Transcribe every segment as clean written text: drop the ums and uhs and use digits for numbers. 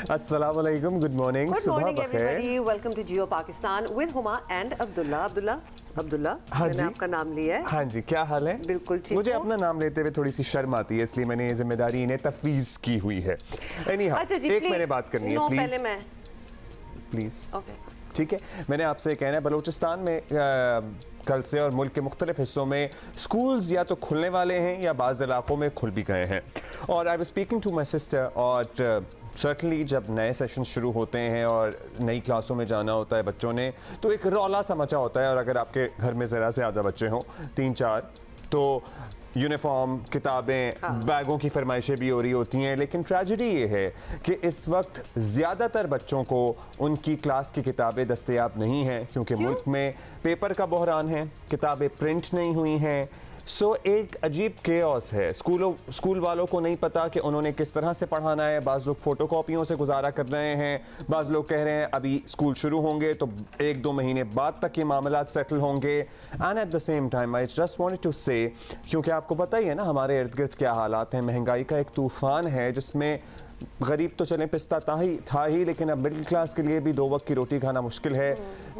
अस्सलामुअलैकुम, good morning, सुबह बखैर। Welcome to Geo Pakistan with Huma and Abdullah. Abdullah, मैंने आपका नाम लिया है। हाँ जी, क्या हाल है? बिल्कुल ठीक। मुझे अपना नाम लेते हुए थोड़ी सी शर्म आती है, इसलिए मैंने ये जिम्मेदारी इन्हें तफवीज की हुई है। एक मैंने बात करनी है, पहले मैं प्लीज। ठीक है, मैंने आपसे कहना है, बलूचिस्तान में कल से और मुल्क के मुख्तलिफ हिस्सों में स्कूल्स या तो खुलने वाले हैं या बाज़ इलाकों में खुल भी गए हैं। और I was speaking to my sister, और सर्टनली जब नए सेशन शुरू होते हैं और नई क्लासों में जाना होता है बच्चों ने, तो एक रौला सा मचा होता है। और अगर आपके घर में ज़रा से ज़्यादा बच्चे हों, 3-4, तो यूनिफॉर्म, किताबें, बैगों की फरमाइशें भी हो रही होती हैं। लेकिन ट्रेजेडी ये है कि इस वक्त ज़्यादातर बच्चों को उनकी क्लास की किताबें दस्तयाब नहीं हैं, क्योंकि मुल्क में पेपर का बहरान है, किताबें प्रिंट नहीं हुई हैं। सो एक अजीब केओस है। स्कूल वालों को नहीं पता कि उन्होंने किस तरह से पढ़ाना है। बाज़ लोग फ़ोटोकॉपियों से गुजारा कर रहे हैं, बाज़ लोग कह रहे हैं अभी स्कूल शुरू होंगे तो 1-2 महीने बाद तक ये मामला सेटल होंगे। And at the same time I just wanted to say, क्योंकि आपको पता ही है ना हमारे इर्द गिर्द क्या हालात हैं, महंगाई का एक तूफ़ान है जिसमें गरीब तो चलें पिस्ता था ही, लेकिन अब मिडिल क्लास के लिए भी 2 वक्त की रोटी खाना मुश्किल है।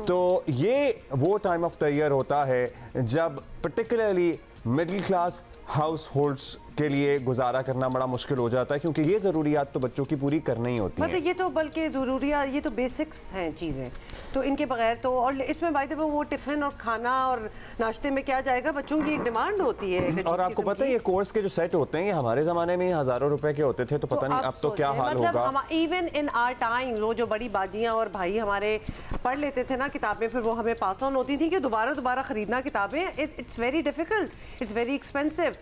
तो ये वो टाइम ऑफ द ईयर होता है जब particularly middle class house holds के लिए गुजारा करना बड़ा मुश्किल हो जाता है, क्योंकि ये ज़रूरियात तो बच्चों की पूरी करनी ही होती हैं। ये तो बल्कि ज़रूरियात, ये तो बेसिक्स हैं चीज़ें, तो इनके बगैर तो। और इसमें बाय द वे वो टिफ़िन और खाना और नाश्ते में क्या जाएगा, बच्चों की एक डिमांड होती है। और आपको पता है ये कोर्स के जो सेट होते हैं, ये हमारे ज़माने में हज़ारों रुपए के होते थे, तो पता नहीं अब तो क्या हाल होगा। इवन इन आवर टाइम वो जो बड़ी बाजियाँ और भाई हमारे पढ़ लेते थे ना किताबें, फिर वो हमें पास ऑन होती थी कि दोबारा ख़रीदना किताबें, it's very difficult, it's very expensive.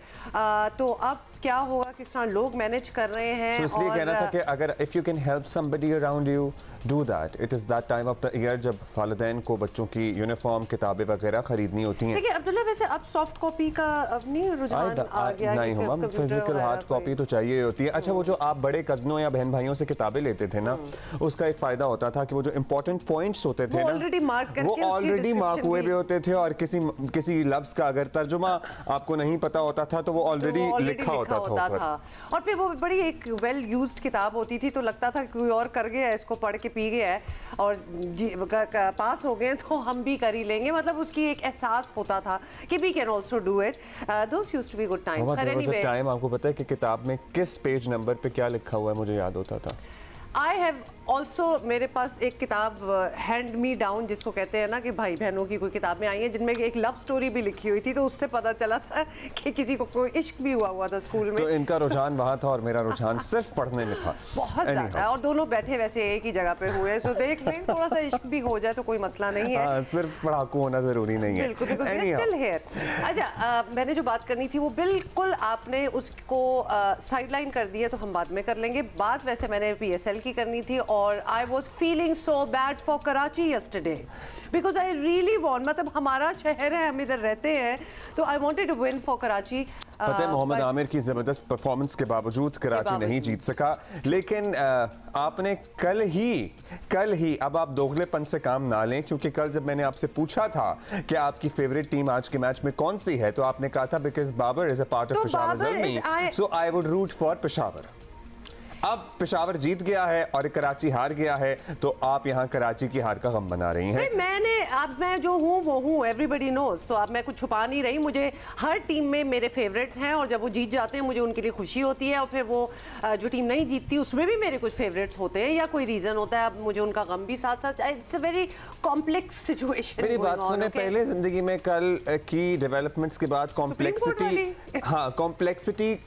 तो अब क्या होगा, किस तरह लोग मैनेज कर रहे हैं। इसलिए कहना था कि अगर if you can help somebody around you, do that. It is that time of the year जब वालिदैन को बच्चों की यूनिफॉर्म, किताबें वगैरह खरीदनी होती हैं। देखिए अब्दुल्ला, वैसे अब सॉफ्ट कॉपी का अब नहीं रुझान आ गया है, नहीं हम फिजिकल हार्ड कॉपी तो चाहिए होती है। अच्छा, वो जो आप बड़े कज़नों या बहन भाइयों से किताबें लेते थे ना, उसका एक फ़ायदा होता था कि वो जो इंपॉर्टेंट पॉइंट्स होते थे ना, वो ऑलरेडी मार्क हुए भी होते थे। और किसी लफ्ज़ का अगर तर्जुमा आपको नहीं पता होता था तो वो ऑलरेडी लिखा होता था। और फिर वो बड़ी एक वेल यूज्ड किताब होती थी, तो लगता था कोई और कर गया है, इसको पढ़ के पी गया है और पास हो गए तो हम भी कर ही लेंगे। मतलब उसकी एक एहसास होता था कि we can also do it. Those used to be good time. Time आपको पता है कि किताब में किस पेज नंबर पे क्या लिखा हुआ है, मुझे याद होता था। आई हैव ऑल्सो, मेरे पास एक किताब हैंड मी डाउन जिसको कहते हैं ना, कि भाई बहनों की कोई किताबें आई हैं जिनमें एक लव स्टोरी भी लिखी हुई थी, तो उससे पता चला था कि किसी को कोई इश्क भी हुआ था स्कूल में। तो इनका रुझान वहाँ था और मेरा रुझान सिर्फ पढ़ने में था। बहुत ज़्यादा, और दोनों बैठे वैसे एक ही जगह पे हुए, सो देख लें, थोड़ा सा इश्क भी हो जाए तो कोई मसला नहीं है। सिर्फ पढ़ाकू होना जरूरी नहीं है। बिल्कुल, स्टिल हियर। अच्छा, मैंने जो बात करनी थी वो बिल्कुल आपने उसको साइडलाइन कर दी है, तो हम बाद में कर लेंगे बात। वैसे मैंने PSL की करनी थी, और I was feeling so bad for Karachi yesterday, because I really want, मतलब हमारा शहर है, हम इधर रहते हैं, तो I wanted to win for Karachi. पता है मोहम्मद आमिर की ज़बरदस्त परफॉर्मेंस के बावजूद कराची नहीं जीत सका, लेकिन आपने कल ही अब आप दोगलेपन से काम ना लें, क्योंकि कल जब मैंने आपसे पूछा था कि आपकी फेवरेट टीम आज के मैच में कौन सी है, तो आपने कहा था because Babar is a part of Peshawar Zalmi, so I would root for Peshawar. अब पेशावर जीत गया है और कराची हार गया है, तो आप यहाँ कराची की हार का गम बना रही हैं। मैं जो हूँ वो हूँ, एवरीबडी नोज, तो अब मैं कुछ छुपा नहीं रही। मुझे हर टीम में मेरे फेवरेट्स हैं, और जब वो जीत जाते हैं मुझे उनके लिए खुशी होती है, और फिर वो जो टीम नहीं जीतती उसमें भी मेरे कुछ फेवरेट्स होते हैं या कोई रीजन होता है, अब मुझे उनका गम भी साथ साथ। It's a very complex situation. मेरी बात सुने, पहले जिंदगी में कल की डेवलपमेंट के बाद कॉम्प्लेक्सिटी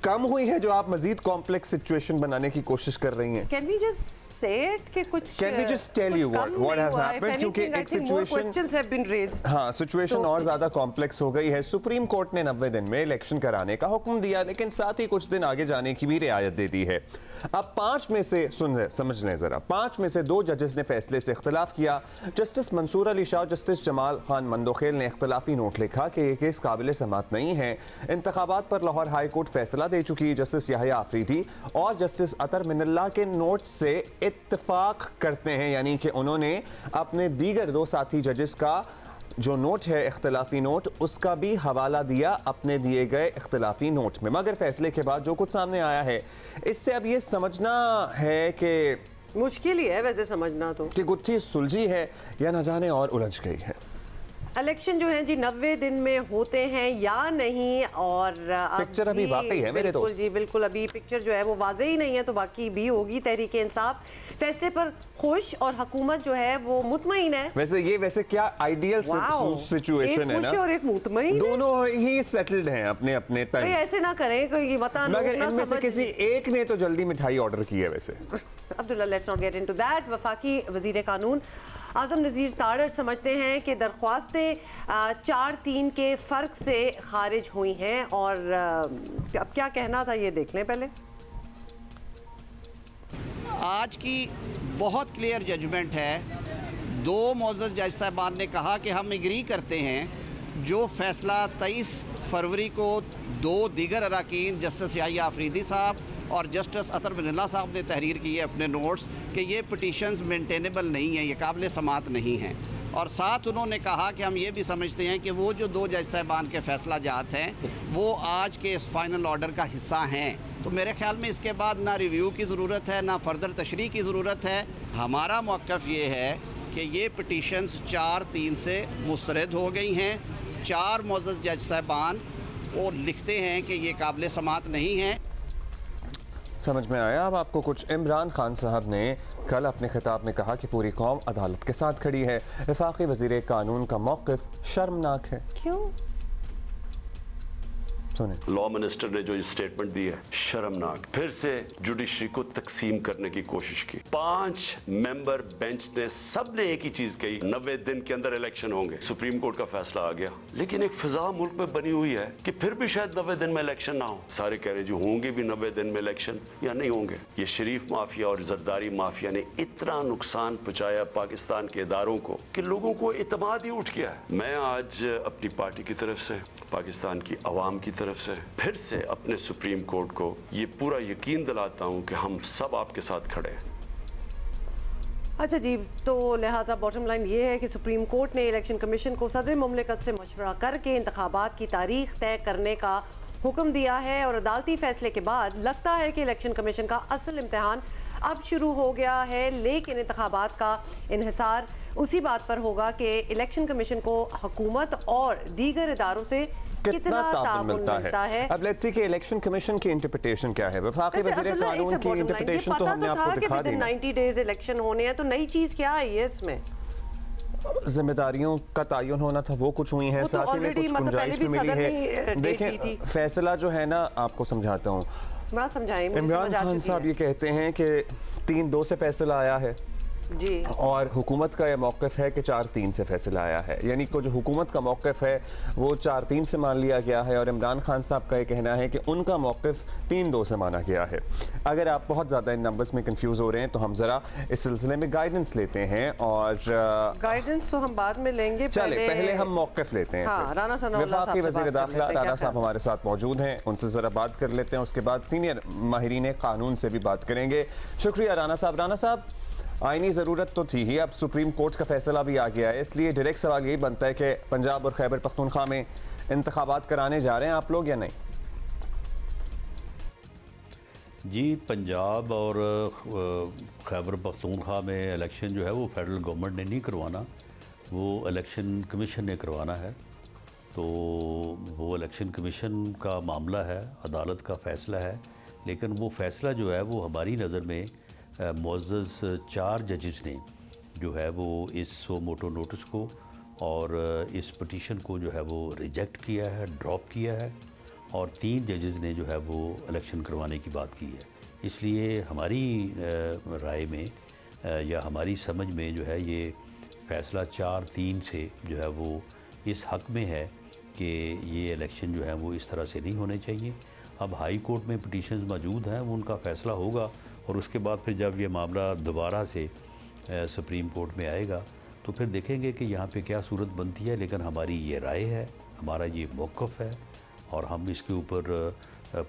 कम हुई है, जो आप मजीद कॉम्प्लेक्स सिचुएशन बनाने की कोशिश कर रही हैं। Can we just say it कि कुछ Can we just tell you what has happened? क्योंकि एक सिचुएशन और ज्यादा कॉम्प्लेक्स हो गई है। सुप्रीम कोर्ट ने 90 दिन में इलेक्शन कराने का हुक्म दिया, लेकिन साथ ही कुछ दिन आगे जाने की भी रियायत दे दी है। अब 5 में से समझ लें जरा, 5 में से 2 जजेस ने फैसले से इख्तलाफ किया। जस्टिस मंसूर अली शाह, जस्टिस जमाल खान मंदोखेल ने इख्तलाफी नोट लिखा कि यह केस काबिल समाअत नहीं है। इंतखाबात पर लाहौर हाई कोर्ट फैसला दे चुकी। जस्टिस याहिया आफरीदी और जस्टिस अतर मिनल्ला के नोट से इत्तफाक करते हैं, यानी कि उन्होंने अपने दीगर 2 साथी जजेस का जो नोट है इख्तिलाफी नोट, उसका भी हवाला दिया अपने दिए गए इख्तिलाफी नोट में। मगर फैसले के बाद जो कुछ सामने आया है, इससे अब ये समझना है कि मुश्किल ही है वैसे समझना तो, कि गुत्थी सुलझी है या न जाने और उलझ गई है। इलेक्शन जो है जी 90 दिन में होते हैं या नहीं, और पिक्चर अभी बाकी है मेरे दोस्त जी। बिल्कुल, अभी पिक्चर जो है वो वाज़े ही नहीं है, तो बाकी भी होगी। तहरीक इंसाफ फैसले पर खुश और हुकूमत जो है वो मुतमईन है। वैसे क्या आइडियल सिचुएशन है ना, और एक मुतमईन, दोनों ही सेटल्ड हैं अपने अपने टाइम। ऐसे ना करें कोई वतन, मगर इनमें से किसी एक ने तो जल्दी मिठाई ऑर्डर की है। वैसे Abdullah, let's not get into that. वफाकी वजीर कानून आजम नज़ीर तारड़ समझते हैं कि दरख्वास्तें 4-3 के फ़र्क से खारिज हुई हैं, और अब क्या कहना था ये देख लें पहले। आज की बहुत क्लियर जजमेंट है। 2 मोअज़्ज़ज़ जज साहबान ने कहा कि हम एग्री करते हैं जो फ़ैसला 23 फरवरी को 2 दीगर अरकान जस्टिस याहिया आफरीदी साहब और जस्टिस अतर बिन साहब ने तहरीर की है अपने नोट्स कि ये पिटीशंस मेंटेनेबल नहीं है, ये काबिल समात नहीं हैं। और साथ उन्होंने कहा कि हम ये भी समझते हैं कि वो जो 2 जज साहबान के फ़ैसला जात हैं वो आज के इस फाइनल ऑर्डर का हिस्सा हैं। तो मेरे ख़्याल में इसके बाद ना रिव्यू की ज़रूरत है, ना फर्दर तशरीह की ज़रूरत है। हमारा मौक़िफ़ ये है कि ये पिटीशंस 4-3 से मुस्तरद हो गई हैं। 4 मुअज़्ज़ज़ जज साहबान वो लिखते हैं कि ये काबिल समात नहीं है। समझ में आया अब आपको कुछ। इमरान खान साहब ने कल अपने खिताब में कहा कि पूरी कौम अदालत के साथ खड़ी है। वफाकी वज़ीर कानून का मौक़िफ़ शर्मनाक है। क्यों? लॉ मिनिस्टर ने जो स्टेटमेंट दी है शर्मनाक। फिर से जुडिशरी को तकसीम करने की कोशिश की। 5 मेंबर बेंच ने सबने एक ही चीज कही, 90 दिन के अंदर इलेक्शन होंगे। सुप्रीम कोर्ट का फैसला आ गया, लेकिन एक फिजा मुल्क में बनी हुई है कि फिर भी शायद 90 दिन में इलेक्शन ना हो। सारे कह रहे जो होंगे भी 90 दिन में इलेक्शन या नहीं होंगे। ये शरीफ माफिया और जरदारी माफिया ने इतना नुकसान पहुंचाया पाकिस्तान के इदारों को कि लोगों को इत्मीनान ही उठ गया है। मैं आज अपनी पार्टी की तरफ से, पाकिस्तान की अवाम की तरफ से फिर से अपने सुप्रीम कोर्ट को ये पूरा यकीन दिलाता हूं कि हम सब आपके साथ खड़े हैं। अच्छा जी, तो लिहाजा बॉटम लाइन ये है कि सुप्रीम कोर्ट ने इलेक्शन कमीशन को सदर मुमलिकत से मशवरा करके इंतखाबात की तारीख तय करने का हुक्म दिया है, और अदालती फैसले के बाद लगता है कि इलेक्शन कमीशन का असल इम्तिहान अब शुरू हो गया है। लेकिन इंतखाबात का इन्हिसार उसी बात पर होगा कि इलेक्शन कमीशन को हुकूमत और दीगर इदारों से कितना ताउन मिलता है। अब लेट्स सी कि इलेक्शन कमीशन की इंटरप्रिटेशन क्या है। वफाकी वज़ीर कानून की इंटरप्रिटेशन तो हमने आपको दिखा दी। 90 डेज इलेक्शन होने हैं, तो नई चीज क्या है ये इसमें? जिम्मेदारियों का तयन होना था, वो कुछ हुई है, साथ ही में कुछ गुंजाइश भी मिली है। देखें फैसला जो है ना, आपको समझाता हूँ। इमरान खान साहब ये कहते हैं कि 3-2 से फैसला आया है जी, और हुकूमत का यह मौक़िफ़ है कि 4-3 से फैसला आया है। यानी कि जो हुकूमत का मौक़िफ़ है वो 4-3 से मान लिया गया है, और इमरान खान साहब का ये कहना है कि उनका मौक़िफ़ 3-2 से माना गया है। अगर आप बहुत ज़्यादा इन नंबर्स में कंफ्यूज हो रहे हैं तो हम ज़रा इस सिलसिले में गाइडेंस लेते हैं, और गाइडेंस तो हम बाद में लेंगे। चले पहले हम मौक़िफ़ लेते हैं। वफाकी वज़ीर दाखिला राना साहब हमारे साथ मौजूद हैं, उनसे ज़रा बात कर लेते हैं। उसके बाद सीनियर माहिरीन कानून से भी बात करेंगे। शुक्रिया राना साहब। राना साहब, आईनी ज़रूरत तो थी ही, अब सुप्रीम कोर्ट का फैसला भी आ गया है, इसलिए डायरेक्ट सवाल यही बनता है कि पंजाब और खैबर पख्तूनख्वा में इंतखाबात कराने जा रहे हैं आप लोग या नहीं? जी, पंजाब और खैबर पख्तूनख्वा में इलेक्शन जो है वो फेडरल गवर्नमेंट ने नहीं करवाना, वो इलेक्शन कमीशन ने करवाना है। तो वो इलेक्शन कमीशन का मामला है, अदालत का फ़ैसला है। लेकिन वो फ़ैसला जो है वो हमारी नज़र में मुअज़्ज़ज़ 4 जजेस ने जो है वो इस मोटो नोटिस को और इस पिटीशन को जो है वो रिजेक्ट किया है, ड्रॉप किया है, और 3 जजेस ने जो है वो इलेक्शन करवाने की बात की है। इसलिए हमारी राय में या हमारी समझ में जो है ये फ़ैसला 4-3 से जो है वो इस हक़ में है कि ये इलेक्शन जो है वो इस तरह से नहीं होने चाहिए। अब हाई कोर्ट में पिटीशंस मौजूद हैं, वो उनका फ़ैसला होगा, और उसके बाद फिर जब ये मामला दोबारा से सुप्रीम कोर्ट में आएगा तो फिर देखेंगे कि यहाँ पे क्या सूरत बनती है। लेकिन हमारी ये राय है, हमारा ये मौक़िफ़ है, और हम इसके ऊपर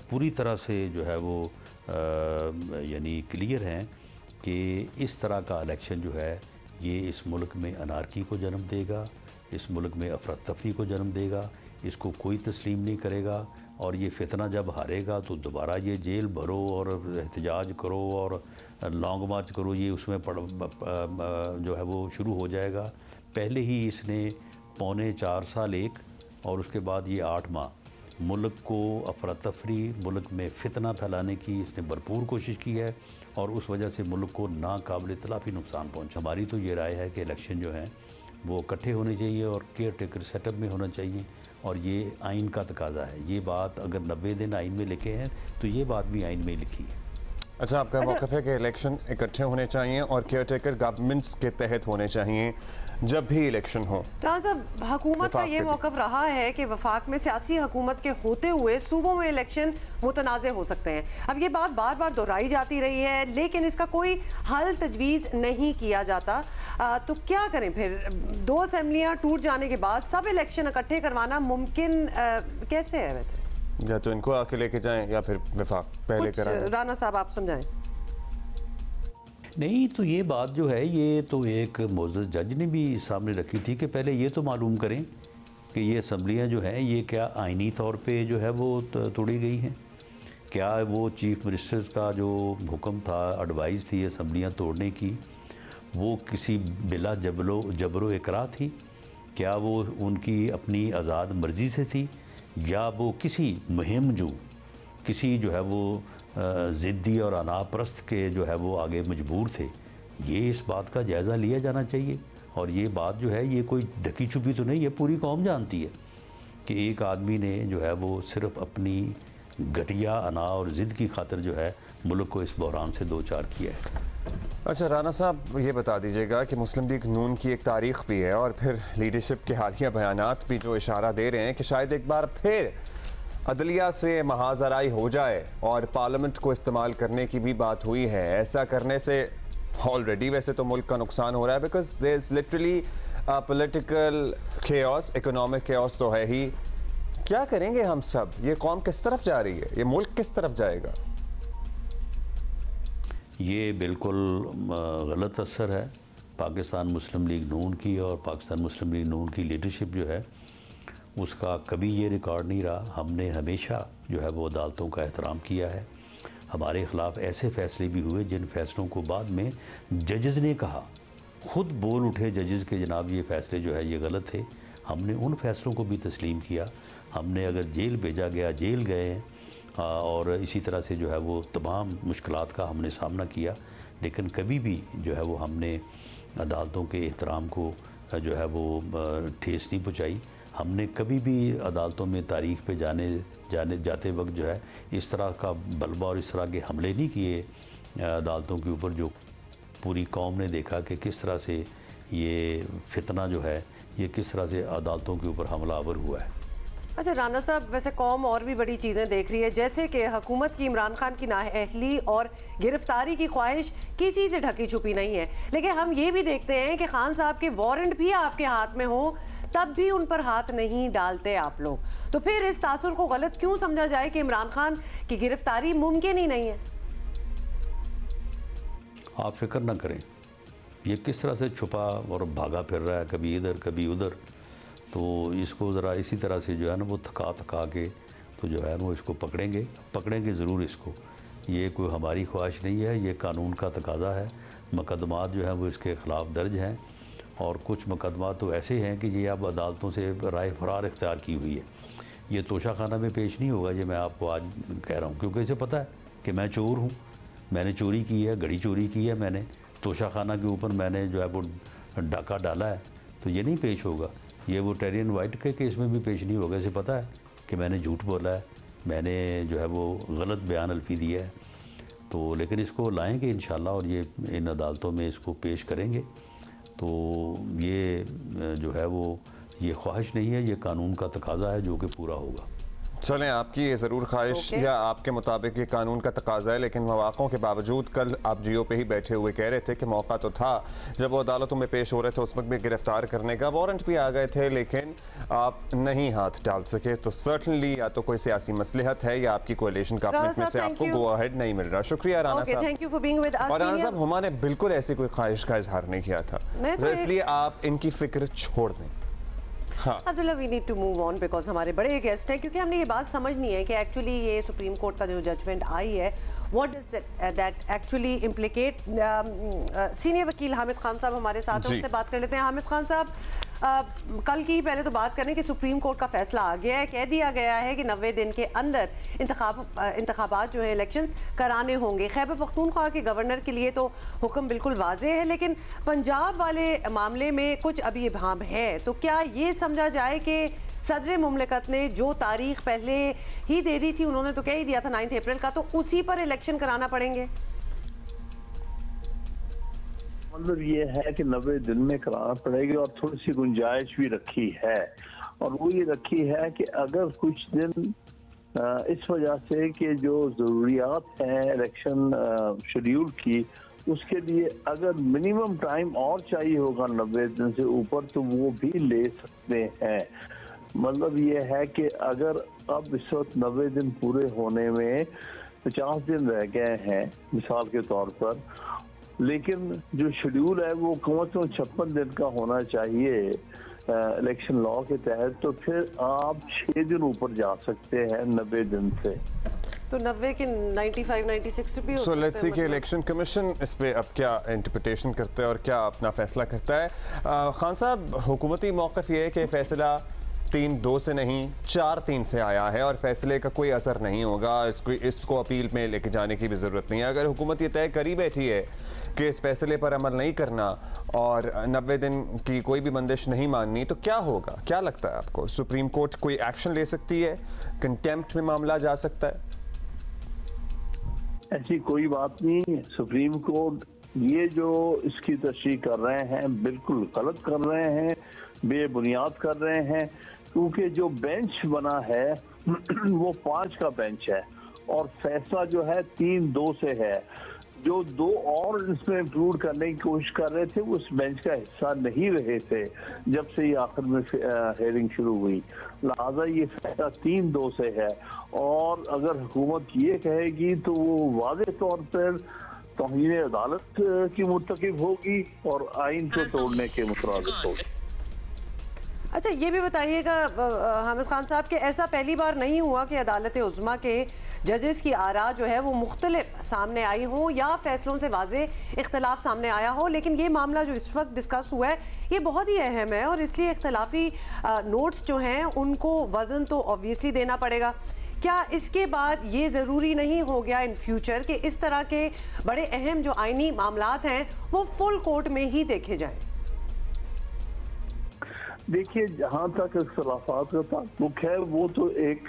पूरी तरह से जो है वो यानी क्लियर हैं कि इस तरह का इलेक्शन जो है ये इस मुल्क में अनारकी को जन्म देगा, इस मुल्क में अफरा तफरी को जन्म देगा, इसको कोई तस्लीम नहीं करेगा। और ये फितना जब हारेगा तो दोबारा ये जेल भरो और एहतजाज करो और लॉन्ग मार्च करो, ये उसमें जो है वो शुरू हो जाएगा। पहले ही इसने 3.25 साल और उसके बाद ये 8 माह मुल्क को अफरा तफरी, मुल्क में फितना फैलाने की इसने भरपूर कोशिश की है और उस वजह से मुल्क को नाकाबिल इतलाफ़ी नुकसान पहुँचा। हमारी तो ये राय है कि इलेक्शन जो हैं वो इकट्ठे होने चाहिए और केयर टेकर सेटअप में होना चाहिए और ये आइन का तकाजा है। ये बात अगर 90 दिन आइन में लिखे हैं तो ये बात भी आइन में लिखी है। अच्छा, आपका मौक़िफ़ है कि इलेक्शन इकट्ठे होने चाहिए और केयर टेकर गवर्नमेंट्स के तहत होने चाहिए जब भी इलेक्शन हो। साहब, हुकूमत का ये मौक़िफ़ रहा है कि वफाक में सियासी हुकूमत के होते हुए सूबों में इलेक्शन मुतनाज़े हो सकते हैं। अब ये बात बार बार दोहराई जाती रही है लेकिन इसका कोई हल तजवीज़ नहीं किया जाता। तो क्या करें फिर? 2 असेंबलियाँ टूट जाने के बाद सब इलेक्शन इकट्ठे करवाना मुमकिन कैसे है वैसे? या तो इनको आके लेके जाएं या फिर वफाक पहले कराएं। राना साहब, आप समझाएं। नहीं, तो ये बात जो है ये तो एक मोअज़्ज़ज़ जज ने भी सामने रखी थी कि पहले ये तो मालूम करें कि ये असम्बलियाँ जो हैं ये क्या आइनी तौर पे जो है वो तोड़ी गई हैं, क्या वो चीफ मिनिस्टर्स का जो हुक्म था, एडवाइस थी असम्बलियाँ तोड़ने की, वो किसी बिला जबरो इकरा थी, क्या वो उनकी अपनी आज़ाद मर्ज़ी से थी या वो किसी मुहिम जो किसी जो है वो ज़िद्दी और अनापरस्त के जो है वो आगे मजबूर थे। ये इस बात का जायज़ा लिया जाना चाहिए। और ये बात जो है ये कोई ढकी छुपी तो नहीं है, पूरी कौम जानती है कि एक आदमी ने जो है वो सिर्फ़ अपनी घटिया अना और ज़िद की खातिर जो है मुल्क को इस बहरान से दो चार किया है। अच्छा राना साहब, ये बता दीजिएगा कि मुस्लिम लीग नून की एक तारीख़ भी है और फिर लीडरशिप के हालिया बयानात भी जो इशारा दे रहे हैं कि शायद एक बार फिर अदलिया से महाजराई हो जाए और पार्लियामेंट को इस्तेमाल करने की भी बात हुई है। ऐसा करने से ऑलरेडी वैसे तो मुल्क का नुकसान हो रहा है, because there is literally political chaos, economic chaos तो है ही। क्या करेंगे हम सब? ये कौम किस तरफ जा रही है? ये मुल्क किस तरफ जाएगा? ये बिल्कुल गलत असर है पाकिस्तान मुस्लिम लीग नून की, और पाकिस्तान मुस्लिम लीग नून की लीडरशिप जो है उसका कभी ये रिकॉर्ड नहीं रहा। हमने हमेशा जो है वो अदालतों का एहतराम किया है। हमारे ख़िलाफ़ ऐसे फ़ैसले भी हुए जिन फ़ैसलों को बाद में जजेस ने कहा, ख़ुद बोल उठे जजेस के जनाब ये फ़ैसले जो है ये गलत थे। हमने उन फ़ैसलों को भी तस्लीम किया। हमने अगर जेल भेजा गया जेल गए और इसी तरह से जो है वो तमाम मुश्किलात का हमने सामना किया, लेकिन कभी भी जो है वो हमने अदालतों के एहतराम को जो है वो ठेस नहीं पहुँचाई। हमने कभी भी अदालतों में तारीख़ पे जाते वक्त जो है इस तरह का बलबा और इस तरह के हमले नहीं किए अदालतों के ऊपर, जो पूरी कौम ने देखा कि किस तरह से ये फितना जो है ये किस तरह से अदालतों के ऊपर हमलावर हुआ है। अच्छा राना साहब, वैसे कौम और भी बड़ी चीज़ें देख रही है, जैसे कि हुकूमत की इमरान खान की नाअहली और गिरफ्तारी की ख्वाहिश किसी से ढकी छुपी नहीं है, लेकिन हम ये भी देखते हैं कि खान साहब के वारंट भी आपके हाथ में हो तब भी उन पर हाथ नहीं डालते आप लोग। तो फिर इस तासुर को गलत क्यों समझा जाए कि इमरान खान की गिरफ्तारी मुमकिन ही नहीं है? आप फिक्र ना करें, ये किस तरह से छुपा और भागा फिर रहा है, कभी इधर कभी उधर, तो इसको ज़रा इसी तरह से जो है ना वो थका के तो जो है वो इसको पकड़ेंगे ज़रूर इसको। ये कोई हमारी ख्वाहिश नहीं है, ये कानून का तकाजा है। मुकदमात जो हैं वो इसके ख़िलाफ़ दर्ज हैं और कुछ मुकदमा तो ऐसे हैं कि ये अब अदालतों से राय फरार इख्तियार की हुई है। ये तोशाखाना में पेश नहीं होगा, ये मैं आपको आज कह रहा हूँ, क्योंकि इसे पता है कि मैं चोर हूँ, मैंने चोरी की है, घड़ी चोरी की है मैंने, तोशाखाना के ऊपर मैंने जो है वो डाका डाला है, तो ये नहीं पेश होगा। ये वो टेरियन वाइट के केस में भी पेश नहीं होगा। इसे पता है कि मैंने झूठ बोला है, मैंने जो है वो गलत बयान अल्फी दिया है, तो लेकिन इसको लाएँगे इंशाल्लाह और ये इन अदालतों में इसको पेश करेंगे। तो ये जो है वो ये ख्वाहिश नहीं है, ये कानून का तकाजा है जो कि पूरा होगा। चलें, आपकी ये ज़रूर ख्वाहिश या आपके मुताबिक ये कानून का तकाजा है, लेकिन मौक़ों के बावजूद कल आप जियो पे ही बैठे हुए कह रहे थे कि मौका तो था जब वो अदालतों में पेश हो रहे थे, उस वक्त भी गिरफ्तार करने का वारंट भी आ गए थे, लेकिन आप नहीं हाथ डाल सके। तो सर्टनली या तो कोई सियासी मसलहत है या आपकी कोalition गवर्नमेंट में से आपको गो अहेड नहीं मिल रहा। शुक्रिया राना साहब। और राना साहब, हमारे बिल्कुल ऐसी कोई ख्वाहिश का इजहार नहीं किया था, तो इसलिए आप इनकी फिक्र छोड़ दें। हाँ। Abdullah, we need to move on because हमारे बड़े गेस्ट हैं, क्योंकि हमने ये बात समझनी है कि एक्चुअली ये सुप्रीम कोर्ट का जो जजमेंट आई है, what does that actually implicate. Senior वकील हामिद खान साहब हमारे साथ हैं, उनसे बात कर लेते हैं। हामिद खान साहब, कल की पहले तो बात करें कि सुप्रीम कोर्ट का फैसला आ गया है, कह दिया गया है कि 90 दिन के अंदर इंतखाबात जो है इलेक्शंस कराने होंगे। खैबर पख्तूनख्वा के गवर्नर के लिए तो हुक्म बिल्कुल वाज़ेह है, लेकिन पंजाब वाले मामले में कुछ अभी इबहम है। तो क्या ये समझा जाए कि सदर मुमलिकत ने जो तारीख पहले ही दे दी थी, उन्होंने तो कह ही दिया था 9 अप्रैल का, तो उसी पर इलेक्शन कराना पड़ेंगे? मतलब ये है कि 90 दिन में कराना पड़ेगी और थोड़ी सी गुंजाइश भी रखी है, और वो ये रखी है कि अगर कुछ दिन इस वजह से कि जो ज़रूरियात हैं इलेक्शन शेड्यूल की, उसके लिए अगर मिनिमम टाइम और चाहिए होगा 90 दिन से ऊपर, तो वो भी ले सकते हैं। मतलब ये है कि अगर अब इस वक्त 90 दिन पूरे होने में 50 दिन रह गए हैं मिसाल के तौर पर, लेकिन जो शेड्यूल है वो कम से कम 56 दिन का होना चाहिए इलेक्शन लॉ के तहत, तो फिर आप 6 दिन ऊपर जा सकते हैं 90 दिन से। तो 90 के 95, 96 भी हो सकते हैं। लेट्स सी कि इलेक्शन कमीशन इस पे अब क्या इंटरप्रिटेशन करता है और क्या अपना फैसला करता है। खान साहब, हुकूमती मौक़िफ़ ये है कि फैसला 3-2 से नहीं 4-3 से आया है और फैसले का कोई असर नहीं होगा, इसको अपील में लेके जाने की भी ज़रूरत नहीं है। अगर हुकूमत ये तय करी बैठी है कि इस फैसले पर अमल नहीं करना और 90 दिन की कोई भी बंदिश नहीं माननी, तो क्या होगा? क्या लगता है आपको? सुप्रीम कोर्ट कोई एक्शन ले सकती है? कंटेम्प्ट में मामला जा सकता है? ऐसी कोई बात नहीं। सुप्रीम कोर्ट ये जो इसकी तशरीह कर रहे हैं बिल्कुल गलत कर रहे हैं, बेबुनियाद कर रहे हैं, क्योंकि जो बेंच बना है वो 5 का बेंच है और फैसला जो है 3-2 से है। जो 2 और इसमें इंक्लूड करने की कोशिश कर रहे थे वो उस बेंच का हिस्सा नहीं रहे थे जब से ये आखिर में हेयरिंग शुरू हुई, लिहाजा ये फैसला 3-2 से है। और अगर हुकूमत ये कहेगी तो वो वाज़ेह तौर पर तौहीन अदालत की मुर्तकिब होगी और आइन को तोड़ने के मुताबिक होगी। अच्छा, ये भी बताइएगा हामिद खान साहब कि ऐसा पहली बार नहीं हुआ कि अदालत उज़्मा के जजेस की आरा जो है वो मुख्तलिफ सामने आई हो या फैसलों से वाज़ेह इख्तलाफ सामने आया हो, लेकिन ये मामला जो इस वक्त डिस्कस हुआ है ये बहुत ही अहम है और इसलिए इख्तलाफी नोट्स जो हैं उनको वज़न तो ऑब्वियसली देना पड़ेगा। क्या इसके बाद ये ज़रूरी नहीं हो गया इन फ्यूचर कि इस तरह के बड़े अहम जो आइनी मामलात हैं वो फुल कोर्ट में ही देखे जाएं? देखिए, जहाँ तक इख्तलाफात का ताल्लुक है वो तो एक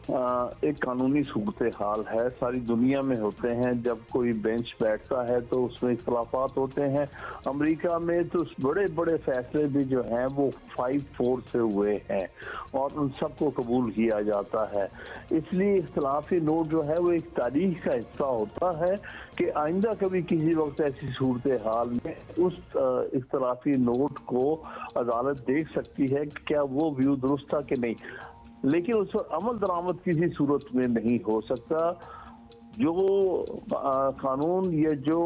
कानूनी सूरत हाल है, सारी दुनिया में होते हैं। जब कोई बेंच बैठता है तो उसमें इख्तलाफात होते हैं। अमेरिका में तो बड़े बड़े फैसले भी जो हैं वो 5-4 से हुए हैं और उन सबको कबूल किया जाता है। इसलिए इख्तलाफी नोट जो है वो एक तारीख का हिस्सा होता है कि आइंदा कभी किसी वक्त ऐसी सूरत हाल में उस इख्तलाफी नोट को अदालत देख सकती है कि क्या वो व्यू दुरुस्त था कि नहीं, लेकिन उस पर अमल दरामद किसी सूरत में नहीं हो सकता। जो कानून या जो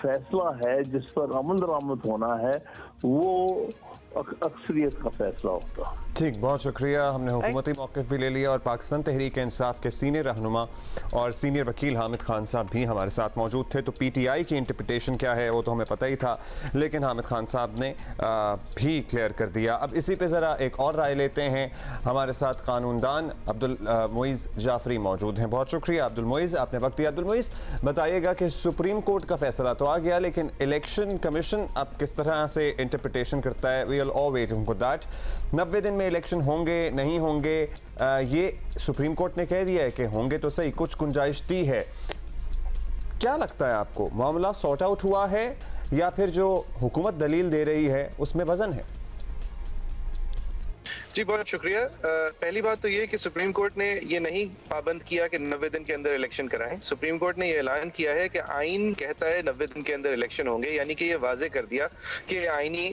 फैसला है जिस पर अमल दरामद होना है वो अक्सरियत का फैसला होता। ठीक, बहुत शुक्रिया। हमने हुकूमती मौक़िफ़ भी ले लिया और पाकिस्तान तहरीक इंसाफ के सीनियर रहनुमा और सीनियर वकील हामिद खान साहब भी हमारे साथ मौजूद थे। तो PTI की इंटरप्रिटेशन क्या है वो तो हमें पता ही था, लेकिन हामिद खान साहब ने भी क्लियर कर दिया। अब इसी पे ज़रा एक और राय लेते हैं। हमारे साथ कानूनदान अब्दुल मोइज़ जाफरी मौजूद हैं। बहुत शुक्रिया अब्दुल मोइज़, आपने वक्त दिया। अब्दुल मोइज़, बताइएगा कि सुप्रीम कोर्ट का फैसला तो आ गया, लेकिन इलेक्शन कमीशन अब किस तरह से इंटरप्रिटेशन करता है? We will all wait for that. 90 दिन में इलेक्शन होंगे नहीं होंगे, ये सुप्रीम कोर्ट ने कह दिया है कि होंगे तो सही, कुछ गुंजाइश दी है। क्या लगता है आपको, मामला सॉर्ट आउट हुआ है या फिर जो हुकूमत दलील दे रही है उसमें वजन है? जी बहुत शुक्रिया। पहली बात तो ये कि सुप्रीम कोर्ट ने ये नहीं पाबंद किया कि 90 दिन के अंदर इलेक्शन कराएं। सुप्रीम कोर्ट ने ये ऐलान किया है कि आइन कहता है 90 दिन के अंदर इलेक्शन होंगे, यानी कि ये वाजे कर दिया कि ये आइनी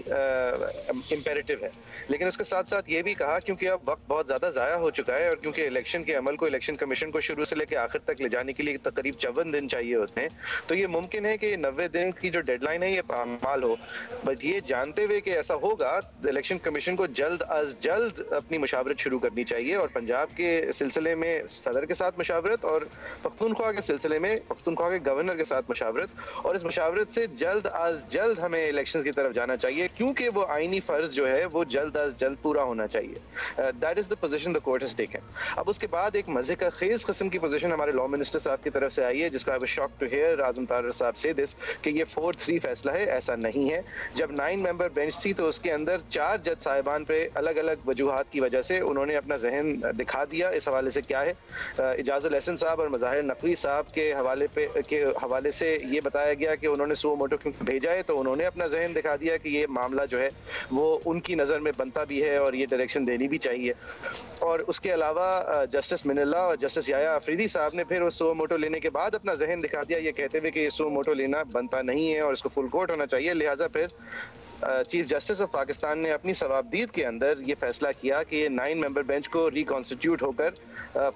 इम्पेरेटिव है। लेकिन उसके साथ साथ ये भी कहा क्योंकि अब वक्त बहुत ज़्यादा ज़ाया हो चुका है और क्योंकि इलेक्शन के अमल को इलेक्शन कमीशन को शुरू से लेकर आखिर तक ले जाने के लिए तकरीब 54 दिन चाहिए होते हैं, तो ये मुमकिन है कि 90 दिन की जो डेडलाइन है ये पामाल हो। बट ये जानते हुए कि ऐसा होगा, इलेक्शन कमीशन को जल्द अज जल्द अपनी मुशावरत शुरू करनी चाहिए और पंजाब के सिलसिले में सदर के साथ मुशावरत और पख्तूनख्वा के सिलसिले में पख्तूनख्वा के गवर्नर के साथ मुशावरत, और इस मुशावरत से जल्द अज जल्द हमें इलेक्शंस की तरफ जाना चाहिए क्योंकि वो आईनी फर्ज जो है वो जल्द अज जल्द पूरा होना चाहिए। That is the position the court has taken. अब उसके बाद एक मजे का खेज किस्म की पोजीशन हमारे लॉ मिनिस्टर साहब की तरफ से आई है, जिसको I was shocked to hear Azam Tarar sahab से दिस कि ये 4-3 फैसला है। ऐसा नहीं है। जब 9 मेंबर बेंच थी तो उसके अंदर 4 जज साहिबान पे अलग अलग वजूहात की वजह से उन्होंने अपना जहन दिखा दिया। इस हवाले से क्या है, इजाजुल एहसन साहब और मज़ाहिर नकवी साहब के हवाले से ये बताया गया कि उन्होंने सुओ मोटो क्योंकि भेजा है तो उन्होंने अपना जहन दिखा दिया कि ये मामला जो है वो उनकी नज़र में बनता भी है और ये डायरेक्शन देनी भी चाहिए। और उसके अलावा जस्टिस मिनल्ला और जस्टिस याया अफरीदी साहब ने फिर उस सुओ मोटो लेने के बाद अपना जहन दिखा दिया, ये कहते हुए कि ये सुओ मोटो लेना बनता नहीं है और इसको फुल कोर्ट होना चाहिए। लिहाजा फिर चीफ जस्टिस ऑफ पाकिस्तान ने अपनी सवाबदीद के अंदर ये फैसला किया कि ये 9 मेंबर बेंच को रिकॉन्स्टिट्यूट होकर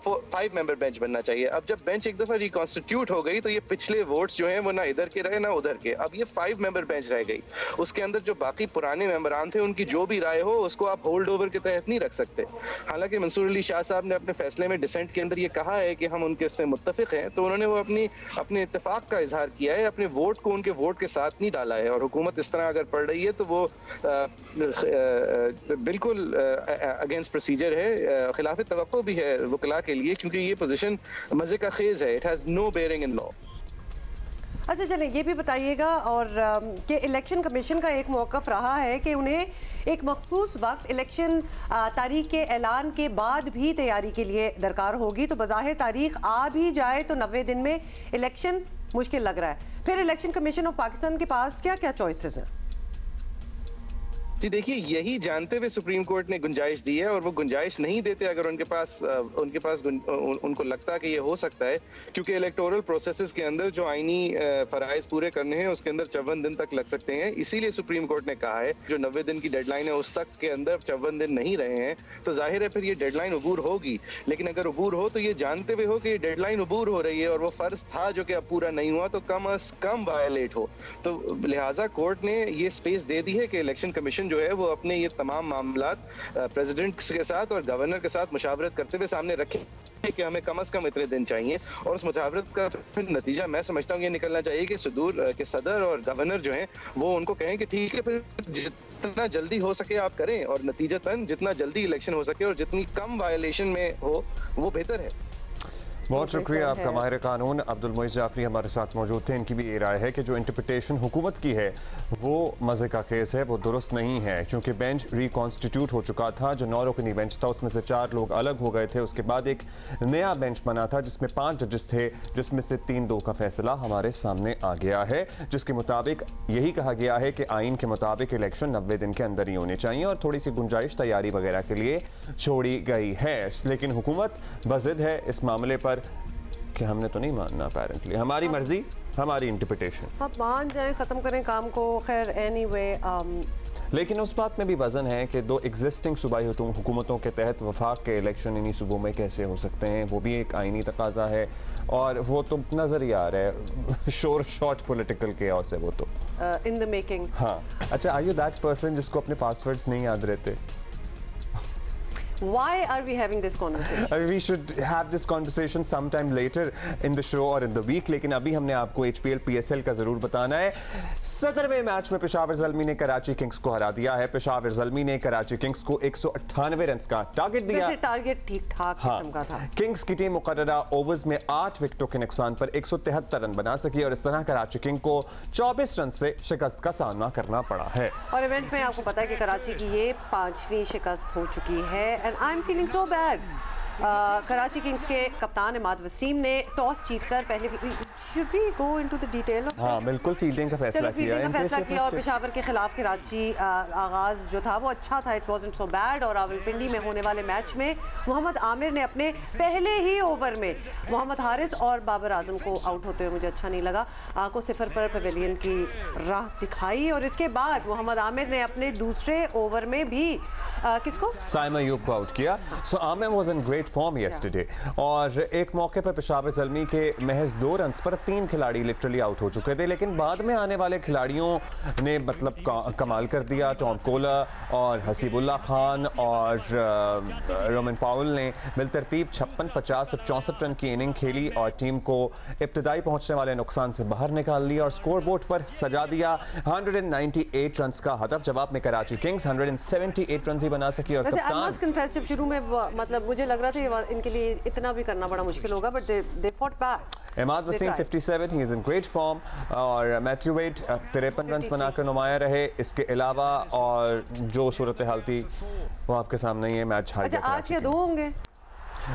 5 मेंबर बेंच बनना चाहिए। अब जब बेंच एक दफ़ा रिकॉन्स्टिट्यूट हो गई तो ये पिछले वोट्स जो हैं वो ना इधर के रहे ना उधर के, अब ये 5 मेंबर बेंच रह गई। उसके अंदर जो बाकी पुराने मेंबरान थे उनकी जो भी राय हो उसको आप होल्ड ओवर के तहत नहीं रख सकते। हालांकि मंसूर अली शाह साहब ने अपने फैसले में डिसेंट के अंदर ये कहा है कि हम उनके से मुत्तफिक हैं, तो उन्होंने वो अपने इत्तेफाक का इजहार किया है, अपने वोट को उनके वोट के साथ नहीं डाला है। और हुकूमत इस तरह अगर पढ़ रही है तो वो बिल्कुल अगेंस्ट प्रोसीजर है, खिलाफ तवक्को भी है वकला के लिए, क्योंकि ये पोजीशन मजे का खेज है। It has no bearing in law. अच्छा चलें, ये भी बताइएगा और कि इलेक्शन कमीशन का एक मौक़िफ़ रहा है कि उन्हें एक मखसूस वक्त इलेक्शन तारीख के ऐलान के बाद भी तैयारी के लिए दरकार होगी, तो बज़ाहिर तारीख आ भी जाए तो 90 दिन में इलेक्शन मुश्किल लग रहा है। फिर इलेक्शन कमीशन ऑफ पाकिस्तान के पास क्या क्या चॉइसेस हैं? जी देखिए, यही जानते हुए सुप्रीम कोर्ट ने गुंजाइश दी है और वो गुंजाइश नहीं देते अगर उनके पास उनको लगता है कि ये हो सकता है, क्योंकि इलेक्टोरल प्रोसेसेस के अंदर जो आईनी फराइज पूरे करने हैं उसके अंदर 54 दिन तक लग सकते हैं। इसीलिए सुप्रीम कोर्ट ने कहा है जो 90 दिन की डेडलाइन है उस तक के अंदर 54 दिन नहीं रहे हैं तो जाहिर है फिर ये डेडलाइन अबूर होगी। लेकिन अगर अबूर हो तो ये जानते हुए हो कि ये डेडलाइन अबूर हो रही है और वो फर्ज था जो कि अब पूरा नहीं हुआ तो कम अज कम वायलेट हो, तो लिहाजा कोर्ट ने ये स्पेस दे दी है कि इलेक्शन कमीशन जो है वो अपने ये तमाम मामलात प्रेसिडेंट के साथ और गवर्नर के साथ मुशावरत करते हुए सामने रखे कि हमें कम से कम इतने दिन चाहिए। और उस मुशावरत का फिर नतीजा मैं समझता हूँ ये निकलना चाहिए कि सदर और गवर्नर जो हैं वो उनको कहें कि ठीक है फिर जितना जल्दी हो सके आप करें और नतीजतन जितना जल्दी इलेक्शन हो सके और जितनी कम वायलेशन में हो वो बेहतर है। बहुत शुक्रिया आपका माहिर कानून अब्दुल मोइज़ जाफरी हमारे साथ मौजूद थे। इनकी भी ये राय है कि जो इंटरप्रिटेशन हुकूमत की है वो मज़े का केस है, वो दुरुस्त नहीं है, क्योंकि बेंच रिकॉन्स्टिट्यूट हो चुका था। जो 9 रुकनी बेंच था उसमें से 4 लोग अलग हो गए थे, उसके बाद एक नया बेंच बना था जिसमें 5 जजेस थे, जिसमें से 3-2 का फैसला हमारे सामने आ गया है, जिसके मुताबिक यही कहा गया है कि आइन के मुताबिक इलेक्शन 90 दिन के अंदर ही होने चाहिए और थोड़ी सी गुंजाइश तैयारी वगैरह के लिए छोड़ी गई है। लेकिन हुकूमत बज़िद है इस मामले पर कि हमने तो नहीं मानना, अपेरेंटली हमारी मर्जी हमारी इंटरप्रिटेशन, आप मान जाएं ख़त्म करें काम को। खैर एनीवे लेकिन उस बात में भी वजन है कि 2 एग्जिस्टिंग सूबाई हुकूमतों के तहत वफाक के इलेक्शन इन्हीं सूबों में कैसे हो सकते हैं, वो भी एक आइनी तकाजा है और वो तो नज़र ही आ रहा है, शोर शॉर्ट पॉलिटिकल केओस है वो तो इन द मेकिंग। हाँ अच्छा, आर यू दैट पर्सन जिसको अपने पासवर्ड्स नहीं याद रहते? Why are we having this conversation? We should have this conversation sometime later in the show or in the week. लेकिन अभी हमने आपको HPL PSL का जरूर बताना है। 17वें मैच में पेशावर ज़ल्मी ने कराची किंग्स को हरा दिया है। पेशावर ज़ल्मी ने कराची किंग्स को 198 रन का टारगेट दिया। टारगेट ठीक ठाक किस्म का था। किंग्स की टीम मुकर्ररा ओवर्स में 8 विकेटों के नुकसान पर 173 रन बना सकी और इस तरह कराची किंग को 24 रन से शिकस्त का सामना करना पड़ा है। और इवेंट में आपको पता है कि कराची की ये 5वीं शिकस्त हो चुकी है। And I'm feeling so bad Karachi Kings के कप्तान इमाद वसीम ने टॉस जीतकर पहले should we go into the detail of हाँ बिल्कुल फील्डिंग का फैसला किया और पेशावर के खिलाफ कराची आगाज जो था वो अच्छा था, इट वाजंट सो बैड। और रावलपिंडी में होने वाले मैच में मोहम्मद आमिर ने अपने पहले ही ओवर में मोहम्मद हारिस और बाबर आजम को आउट होते हुए मुझे अच्छा नहीं लगा, को 0 पर पवेलियन की राह दिखाई। और इसके बाद मोहम्मद आमिर ने अपने दूसरे ओवर में भी किसको साइम अयूब को आउट किया। So Aamir was in great form yesterday. और एक मौके पर पेशावर ज़ल्मी के महज 2 रन्स पर 3 खिलाड़ी लिटरली आउट हो चुके थे, लेकिन बाद में आने वाले खिलाड़ियों ने मतलब कमाल कर दिया। टॉम कोलर और हसीबुल्ला खान और रोमन पाउल ने बिलतरतीब 56, 50 और 64 रन की इनिंग खेली और टीम को इब्तदाई पहुंचने वाले नुकसान से बाहर निकाल लिया और स्कोर बोर्ड पर सजा दिया 198 रन का हदफ। जवाब में कराची किंग्स 178 रन ही बना सकी। और कप्तान जब शुरू में मतलब मुझे लग रहा था इनके लिए इतना भी करना बड़ा मुश्किल होगा, but they fought back. Imad Wasim 57, he is in great form. और मैथ्यू वेड 53 रन बनाकर नुमाया रहे। इसके अलावा और जो सूरत हाल थी वो आपके सामने ही है। मैच हार गया। आज के 2 होंगे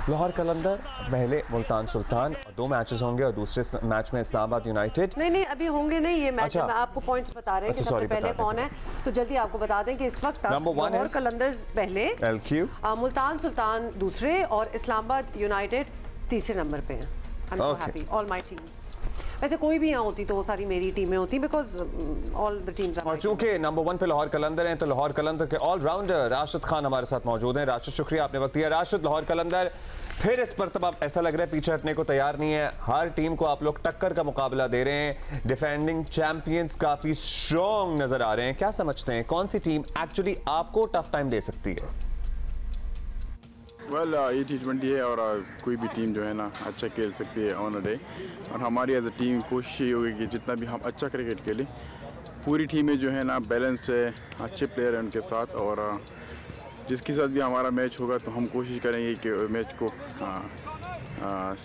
लाहौर कलंदर, पहले मुल्तान सुल्तान, और 2 मैचेस होंगे और दूसरे मैच में इस्लामाबाद यूनाइटेड। नहीं अभी होंगे नहीं ये मैच। मैं आपको पॉइंट्स बता रहे हैं कि सबसे पहले कौन है, तो जल्दी आपको बता दें कि इस वक्त लाहौर कलंदर पहले, LQ, मुल्तान सुल्तान दूसरे और इस्लामाबाद यूनाइटेड तीसरे नंबर पे है। I'm so happy, all my teams. वैसे कोई भी यहाँ होती तो वो सारी मेरी टीमें होती, because all the teams are. और चूंकि नंबर 1 पे लाहौर कलंदर हैं तो लाहौर कलंदर के ऑलराउंडर राशिद खान हमारे साथ मौजूद हैं। राशिद, शुक्रिया आपने वक्त दिया। राशिद, लाहौर कलंदर फिर इस पर तब ऐसा लग रहा है पीछे हटने को तैयार नहीं है। हर टीम को आप लोग टक्कर का मुकाबला दे रहे हैं। डिफेंडिंग चैंपियंस काफी स्ट्रॉन्ग नजर आ रहे हैं। क्या समझते हैं कौन सी टीम एक्चुअली आपको टफ टाइम दे सकती है? वेल ये T20 है और कोई भी टीम जो है ना अच्छा खेल सकती है ऑन अ डे। और हमारी एज अ टीम कोशिश ये होगी कि जितना भी हम अच्छा क्रिकेट खेलें, पूरी टीमें जो है ना बैलेंस्ड है, अच्छे प्लेयर हैं उनके साथ। और जिसके साथ भी हमारा मैच होगा तो हम कोशिश करेंगे कि मैच को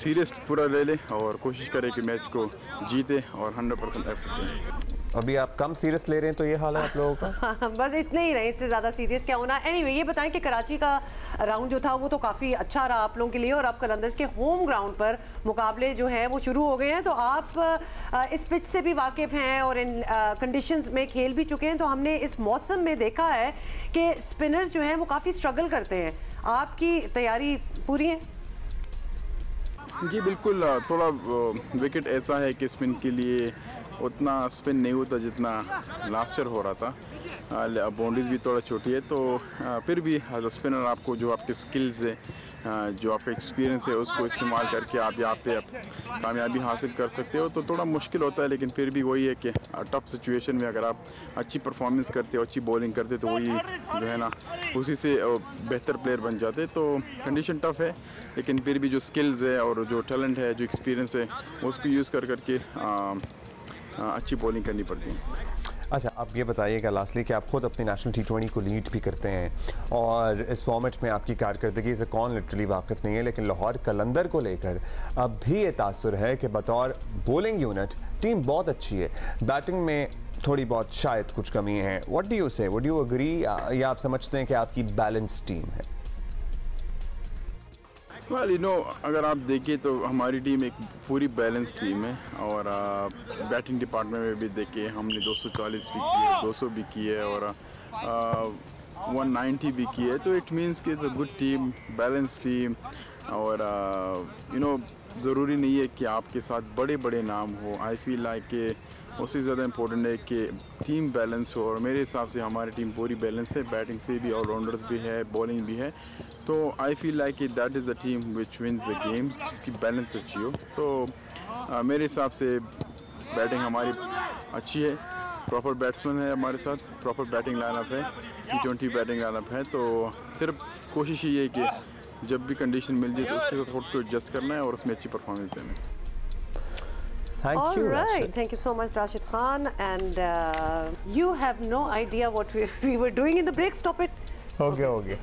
सीरियस पूरा ले लें और कोशिश करें कि मैच को जीते और 100% एफर्ट दें। अभी आप कम सीरियस ले रहे हैं तो ये हाल है आप लोगों का। बस इतने ही रहे, इससे ज़्यादा सीरियस क्या होना। एनीवे ये बताएं कि कराची का राउंड जो था वो तो काफ़ी अच्छा रहा आप लोगों के लिए, और अब कलंदर्स के होम ग्राउंड पर मुकाबले जो हैं वो शुरू हो गए हैं। तो आप इस पिच से भी वाकिफ़ हैं और इन कंडीशंस में खेल भी चुके हैं। तो हमने इस मौसम में देखा है कि स्पिनर्स जो हैं वो काफ़ी स्ट्रगल करते हैं। आपकी तैयारी पूरी है? जी बिल्कुल। थोड़ा विकेट ऐसा है कि स्पिन के लिए उतना स्पिन नहीं होता जितना लास्ट ईयर हो रहा था। बाउंड्रीज भी थोड़ा छोटी है, तो फिर भी एज अ स्पिनर आपको जो आपके स्किल्स है, जो आपका एक्सपीरियंस है, उसको इस्तेमाल करके आप यहाँ पे कामयाबी हासिल कर सकते हो। तो थोड़ा मुश्किल होता है, लेकिन फिर भी वही है कि टफ सिचुएशन में अगर आप अच्छी परफॉर्मेंस करते हो, अच्छी बॉलिंग करते तो वही जो है ना उसी से बेहतर प्लेयर बन जाते। तो कंडीशन टफ है, लेकिन फिर भी जो स्किल्स है और जो टैलेंट है, जो एक्सपीरियंस है, उसको यूज़ करके अच्छी बॉलिंग करनी पड़ती है। अच्छा, आप ये बताइएगा लास्टली कि आप खुद अपनी नेशनल T20 को लीड भी करते हैं और इस फॉर्मेट में आपकी कारकर्दगी से कौन लिटरली वाकिफ़ नहीं है, लेकिन लाहौर कलंदर को लेकर अब भी ये तासुर है कि बतौर बॉलिंग यूनिट टीम बहुत अच्छी है, बैटिंग में थोड़ी बहुत शायद कुछ कमी है। व्हाट डू यू से, वुड यू एग्री, या आप समझते हैं कि आपकी बैलेंस टीम है? वेल यू नो, अगर आप देखिए तो हमारी टीम एक पूरी बैलेंस टीम है। और बैटिंग डिपार्टमेंट में भी देखिए हमने 240 भी की है, 200 भी की है और 190 भी की है। तो इट मीन्स कि is a good team, balance team. और यू नो ज़रूरी नहीं है कि आपके साथ बड़े बड़े नाम हो। आई फील लाइक कि उससे ज़्यादा इम्पोर्टेंट है कि टीम बैलेंस हो, और मेरे हिसाब से हमारी टीम पूरी बैलेंस है। बैटिंग से भी ऑलराउंडर्स भी है, बॉलिंग भी है। तो आई फील लाइक कि that is the team which wins the game, जिसकी बैलेंस अच्छी हो। तो मेरे हिसाब से बैटिंग हमारी अच्छी है, प्रॉपर बैट्समैन है हमारे साथ, प्रॉपर बैटिंग लाइनअप है, T20 बैटिंग लाइनअप है। तो सिर्फ कोशिश ये है कि जब भी कंडीशन मिल जाए तो उसके साथ खुद को एडजस्ट करना है और उसमें अच्छी परफॉर्मेंस देना है। Thank you, Rashid. Thank you so much, Rashid Khan. And you have no idea what we were doing in the break. Stop it. हो गया।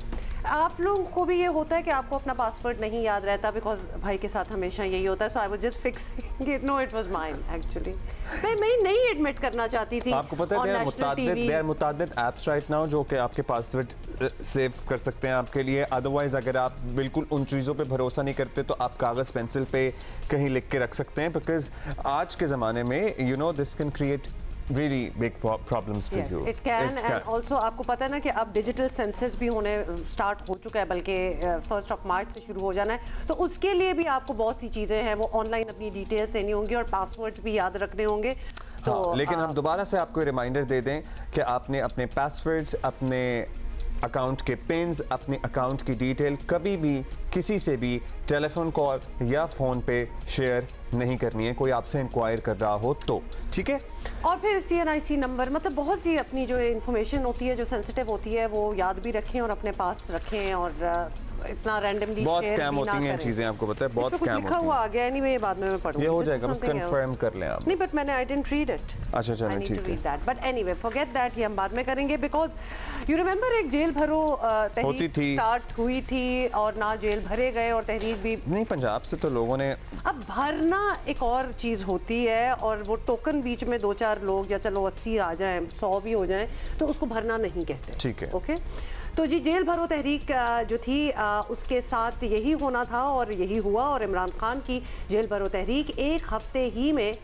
आप लोगों को भी ये होता है कि आपको अपना पासवर्ड नहीं याद रहता? बिकॉज भाई के साथ हमेशा यही होता है, so I was just fixing it. No, it was mine actually. मैं नहीं एडमिट करना चाहती थी। आपको पता है देयर मुतादिद ऐप्स राइट नाउ जो कि आपके पासवर्ड सेव कर सकते हैं आपके लिए। अदरवाइज अगर आप बिल्कुल उन चीज़ों पे भरोसा नहीं करते तो आप कागज़ पेंसिल पे कहीं लिख के रख सकते हैं, बिकॉज आज के ज़माने में you know this can create really big problems for you. It can and also आपको पता है ना कि अब डिजिटल सेंसस भी होने स्टार्ट हो चुका है, बल्कि 1 मार्च से शुरू हो जाना है। तो उसके लिए भी आपको बहुत सी चीज़ें हैं, वो ऑनलाइन अपनी डिटेल्स देनी होंगी और पासवर्ड्स भी याद रखने होंगे। तो हाँ, लेकिन हम दोबारा से आपको रिमाइंडर दे दें कि आपने अपने पासवर्ड्स, अपने अकाउंट के पिन्स, अपने अकाउंट की डिटेल कभी भी किसी से भी टेलीफोन कॉल या फ़ोन पे शेयर नहीं करनी है, कोई आपसे इंक्वायर कर रहा हो तो, ठीक है। और फिर CNIC नंबर, मतलब बहुत सी अपनी जो इन्फॉर्मेशन होती है जो सेंसिटिव होती है वो याद भी रखें और अपने पास रखें, और इतना रैंडमली बहुत स्कैम होती हैं चीजें, आपको पता है बहुत स्कैम लिखा हुआ आ गया। एनीवे बाद में मैं पढ़ूंगी, ये हो जाएगा, बस कंफर्म कर लें आप। नहीं बट मैंने आई डिडंट रीड इट। अच्छा चलो ठीक है, बट एनीवे फॉरगेट दैट, ये हम बाद में करेंगे। बिकॉज यू रिमेंबर एक जेल भरो तहरीक स्टार्ट हुई थी और ना जेल भरे गए और तहरीक भी नहीं, पंजाब से तो लोगों ने। अब भरना एक और चीज़ होती है, और वो टोकन बीच में 2-4 लोग या चलो 80 आ जाएं, 100 भी हो जाएं, तो उसको भरना नहीं कहते, ठीक है, ओके। तो जी जेल भरो तहरीक जो थी उसके साथ यही होना था और यही हुआ, और इमरान खान की जेल भरो तहरीक 1 हफ्ते ही में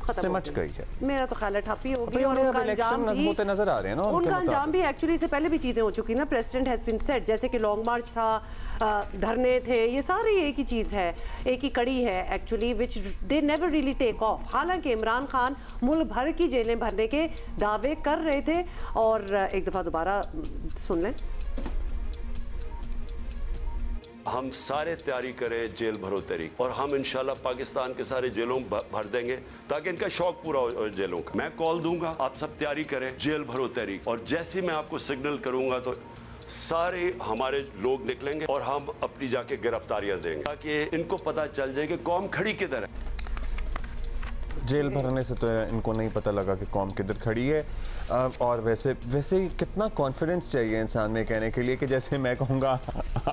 सिमट गई है। मेरा तो ख्याल है ठप्पी होगी, और उनका अंजाम भी नजर आ रहे हैं ना, उनका अंजाम भी एक्चुअली से पहले भी चीजें हो चुकी ना। प्रेसिडेंट हैज बीन सेट, जैसे कि लॉन्ग मार्च था, धरने थे, ये सारी एक ही चीज़ है, एक ही कड़ी है actually, which they never really take off. हालांकि इमरान खान मुल्क भर की जेलें भरने के दावे कर रहे थे, और एक दफ़ा दोबारा सुन लें। हम सारे तैयारी करें जेल भरो तहरीक, और हम इंशाल्लाह पाकिस्तान के सारे जेलों भर देंगे ताकि इनका शौक पूरा हो जेलों का। मैं कॉल दूंगा, आप सब तैयारी करें जेल भरो तहरीक, और जैसे मैं आपको सिग्नल करूंगा तो सारे हमारे लोग निकलेंगे और हम अपनी जाके गिरफ्तारियां देंगे, ताकि इनको पता चल जाए कि कौम खड़ी किधर है। जेल भरने से तो इनको नहीं पता लगा कि कौम किधर खड़ी है। और वैसे ही कितना कॉन्फिडेंस चाहिए इंसान में कहने के लिए कि जैसे मैं कहूँगा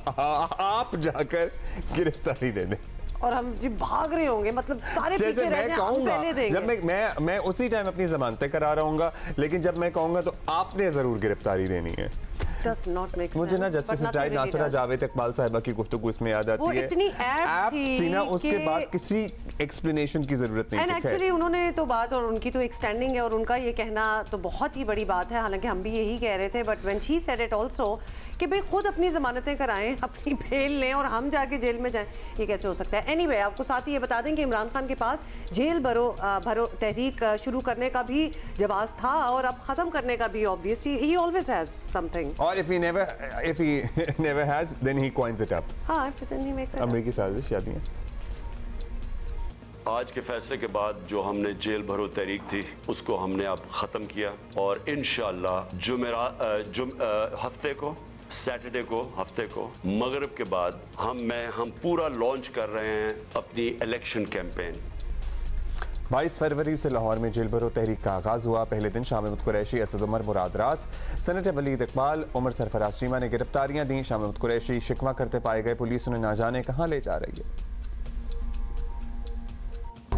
आप जाकर गिरफ्तारी दे दें, और हम जी भाग रहे होंगे, मतलब सारे पीछे रह जाएं, हम पहले देंगे। जब मैं उसी टाइम अपनी जमानतें करा रहा हूँगा, लेकिन जब मैं कहूँगा तो आपने जरूर गिरफ्तारी देनी है। मुझे ना जस्टिस नासिरा जावेद इकबाल साहिबा की गुफ्तगू इसमें याद आती है, इतनी ऐप थी ना, उसके बाद किसी एक्सप्लेनेशन की जरूरत नहीं थी। एक्चुअली उन्होंने तो बात, और उनकी तो एक स्टैंडिंग है, और उनका ये कहना तो बहुत ही बड़ी बात है, हालांकि हम भी यही कह रहे थे, but when she said it also कि भाई खुद अपनी जमानतें कराएं, अपनी बेल लें और हम जाके जेल में जाएं, ये कैसे हो सकता है। एनीवे आपको साथ ही ये बता दें कि इमरान खान के पास जेल भरो तहरीक शुरू करने का भी जवाब था, और अब खत्म करने का भी obviously he always has something, और if he never has then he coins it up। हाँ, then he makes it up। अमेरिकी साजिश शादियां। आज के फैसले के बाद जो हमने जेल भरो तहरीक थी उसको हमने अब ख़त्म किया, और इंशाअल्लाह हफ्ते को, सैटरडे को, हफ्ते को मगरिब के बाद हम पूरा लॉन्च कर रहे हैं अपनी इलेक्शन कैंपेन। 22 फरवरी से लाहौर में जेल भरो तहरीक का आगाज हुआ। पहले दिन शाह महमूद कुरैशी, असद उमर, मुराद रास, सेनेटर वलीद इकबाल, उमर सरफराज चीमा ने गिरफ्तारियां दी। शाह महमूद कुरैशी शिकवा करते पाए गए, पुलिस उन्हें ना जाने कहां ले जा रही है।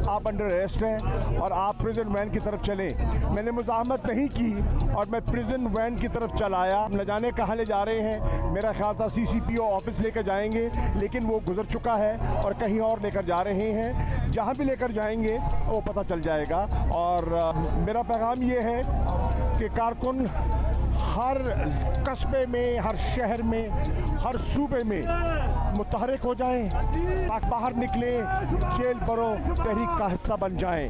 आप अंडर अरेस्ट हैं और आप प्रिजन वैन की तरफ चले। मैंने मुज़ाहमत नहीं की और मैं प्रिजन वैन की तरफ चला आया। न जाने कहाँ ले जा रहे हैं, मेरा ख्याल था CCPO ऑफिस लेकर जाएंगे, लेकिन वो गुजर चुका है और कहीं और लेकर जा रहे हैं। जहाँ भी लेकर जाएंगे वो पता चल जाएगा। और मेरा पैगाम ये है कि कारकुन हर कस्बे में, हर शहर में, हर सूबे में मुतहरिक हो जाएं, बाहर निकले, जेल भरो तहरीक का हिस्सा बन जाएं।